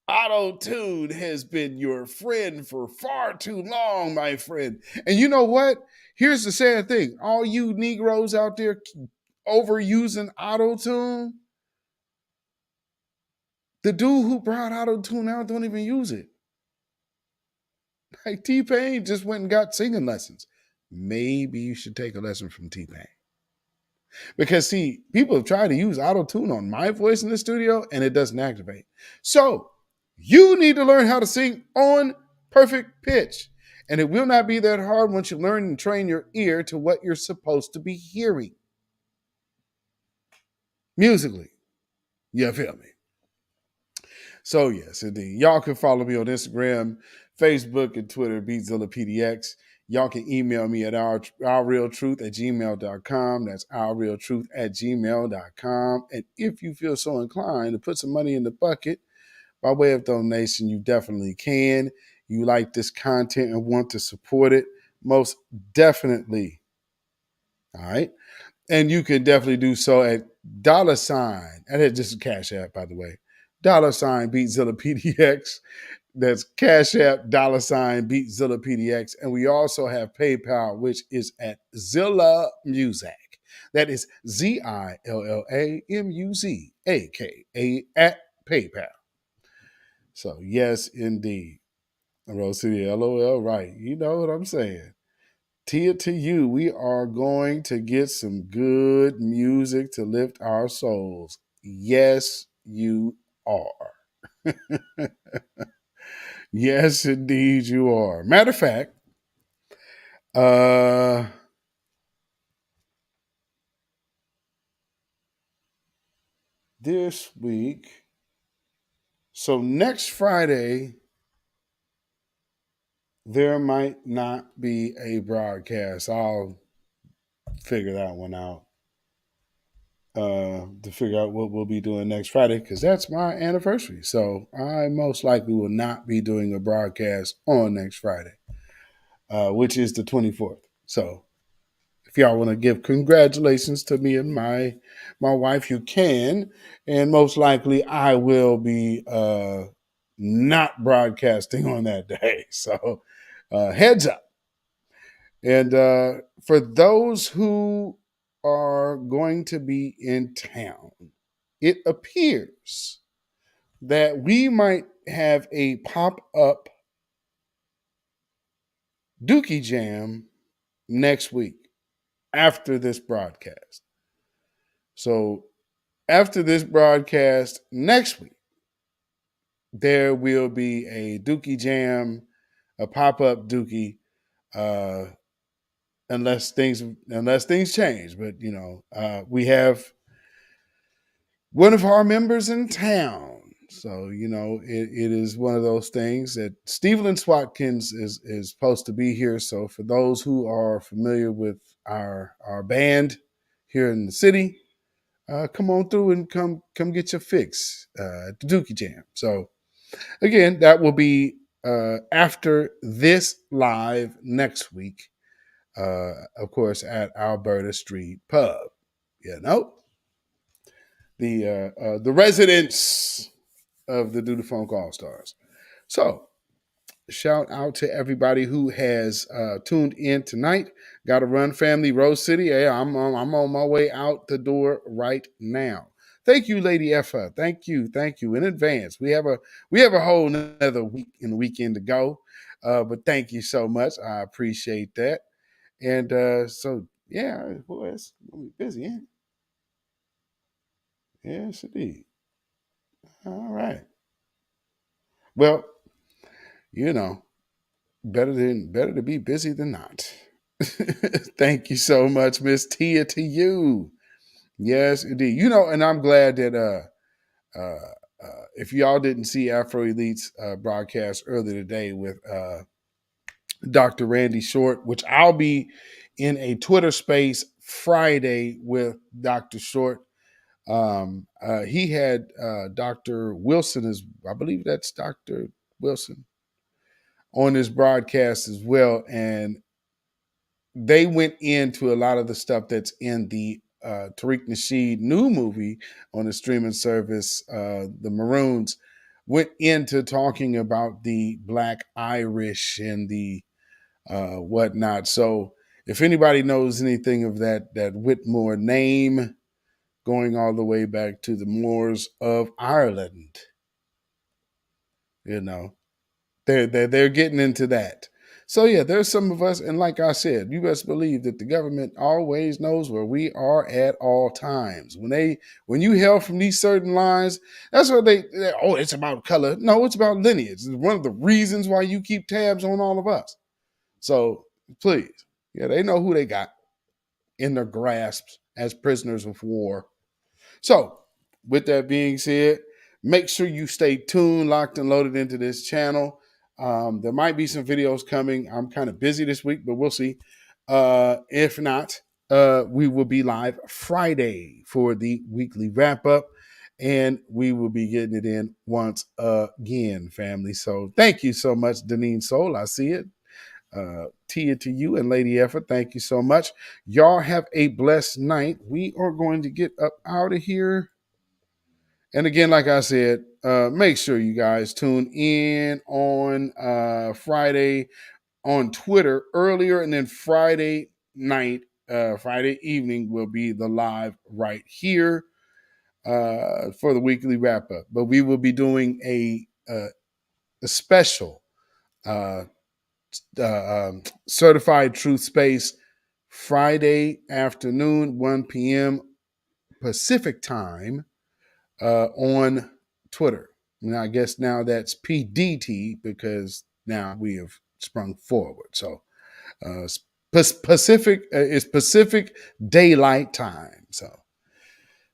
Auto-tune has been your friend for far too long, my friend. And you know what? Here's the sad thing. All you Negroes out there overusing auto-tune, the dude who brought auto-tune out don't even use it. Like T-Pain just went and got singing lessons. Maybe you should take a lesson from T-Pain. Because see, people have tried to use auto-tune on my voice in the studio and it doesn't activate. So you need to learn how to sing on perfect pitch. And it will not be that hard once you learn and train your ear to what you're supposed to be hearing. Musically. You feel me? So yes, indeed. Y'all can follow me on Instagram, Facebook, and Twitter, beatzillapdx. Y'all can email me at ourrealtruth@gmail.com. That's ourrealtruth@gmail.com. And if you feel so inclined to put some money in the bucket by way of donation, you definitely can. You like this content and want to support it, most definitely. All right. And you can definitely do so at $, and it's just a Cash App, by the way, $ beatzillapdx. That's Cash App, $ beatzillapdx. And we also have PayPal, which is at Zilla Music. That is ZILLAMUZAKA at PayPal. So yes, indeed. Rose City, LOL, right. You know what I'm saying. Tia to you, we are going to get some good music to lift our souls. Yes, you are. Yes, indeed, you are. Matter of fact, this week, so next Friday, there might not be a broadcast. I'll figure that one out. To figure out what we'll be doing next Friday, because that's my anniversary. So I most likely will not be doing a broadcast on next Friday, which is the 24th. So if y'all want to give congratulations to me and my wife, you can. And most likely I will be not broadcasting on that day. So heads up. And for those who are going to be in town, it appears that we might have a pop-up Dookie Jam next week after this broadcast. So after this broadcast next week, there will be a Dookie Jam, a pop-up Dookie, unless things change. But you know, we have one of our members in town. So, you know, it is one of those things that Steven Swatkins is supposed to be here. So for those who are familiar with our band here in the city, come on through and come get your fix at the Dookie Jam. So again, that will be after this live next week, of course, at Alberta Street Pub. You know, the residents of the Do the Funk All Stars. So shout out to everybody who has tuned in tonight. Got to run, family. Rose City. Hey, I'm on my way out the door right now. Thank you, Lady Effa. Thank you in advance. We have a whole another week and weekend to go, but thank you so much. I appreciate that. And so yeah, boy, it's gonna be busy, ain't it? Yes, indeed. All right. Well, you know, better to be busy than not. Thank you so much, Miss Tia, to you. Yes, indeed. You know, and I'm glad that if y'all didn't see Afro Elite's broadcast earlier today with Dr. Randy Short, which I'll be in a Twitter space Friday with Dr. Short. He had Dr. Wilson, I believe that's Dr. Wilson, on his broadcast as well. And they went into a lot of the stuff that's in the Tariq Nasheed new movie on the streaming service, The Maroons, went into talking about the Black Irish and the whatnot. So if anybody knows anything of that Whitmore name, going all the way back to the Moors of Ireland, they're getting into that. So yeah, there's some of us, and like I said, you best believe that the government always knows where we are at all times. When you hail from these certain lines, that's what it's about color. No, it's about lineage. It's one of the reasons why you keep tabs on all of us. So please, they know who they got in their grasps as prisoners of war. So with that being said, make sure you stay tuned, locked and loaded into this channel. There might be some videos coming. I'm kind of busy this week, but we'll see. If not, we will be live Friday for the weekly wrap up, and we will be getting it in once again, family. So thank you so much, Deneen Soul. I see it. Tia to you and Lady Effort, thank you so much. Y'all have a blessed night. We are going to get up out of here. And again, like I said, make sure you guys tune in on Friday on Twitter earlier, and then Friday night, Friday evening will be the live right here for the weekly wrap up. But we will be doing a special Certified Truth Space Friday afternoon, 1 p.m. Pacific time on Twitter. And I guess now that's PDT because now we have sprung forward. So Pacific is Pacific Daylight Time. So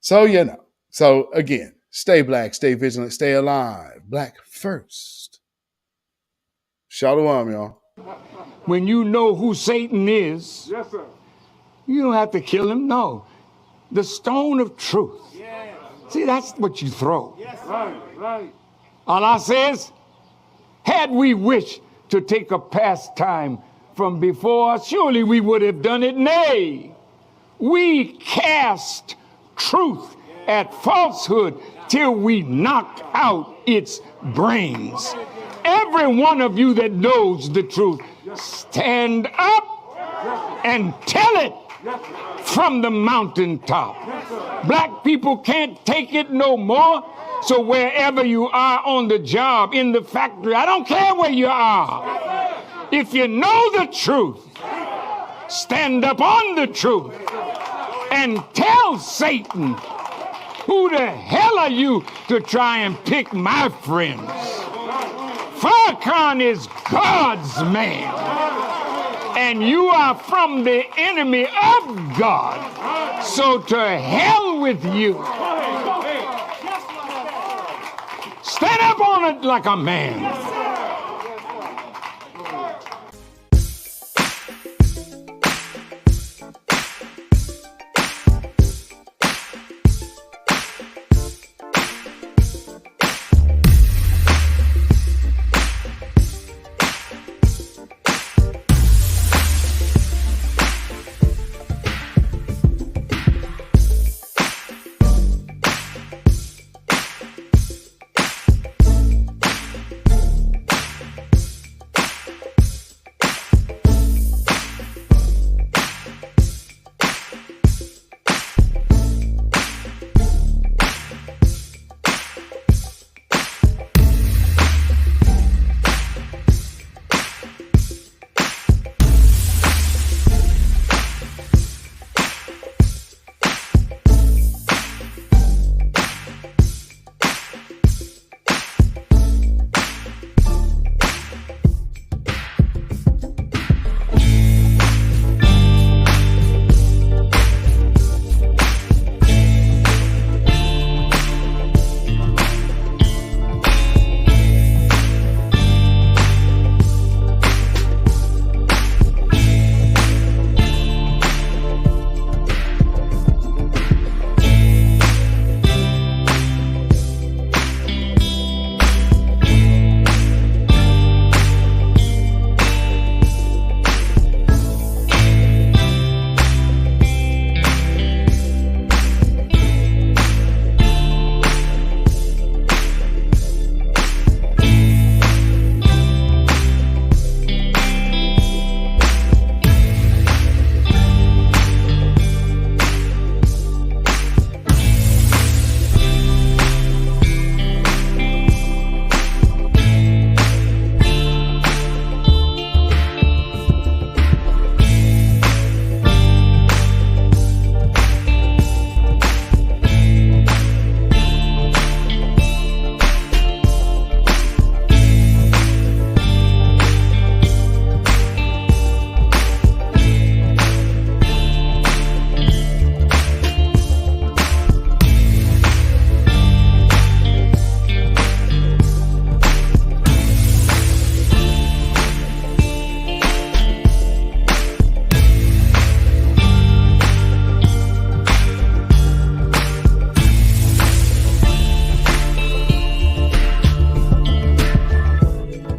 So again, stay black, stay vigilant, stay alive. Black first. Shalom, y'all. When you know who Satan is, Yes, sir. you don't have to kill him. No. The stone of truth. See, that's what you throw. Right. Allah says, had we wished to take a pastime from before, surely we would have done it. Nay, we cast truth at falsehood till we knocked out its brains. Every one of you that knows the truth, stand up and tell it from the mountaintop. Black people can't take it no more. So wherever you are on the job, in the factory, I don't care where you are. If you know the truth, stand up on the truth and tell Satan, who the hell are you to try and pick my friends? Farrakhan is God's man, and you are from the enemy of God. So to hell with you. Stand up on it like a man.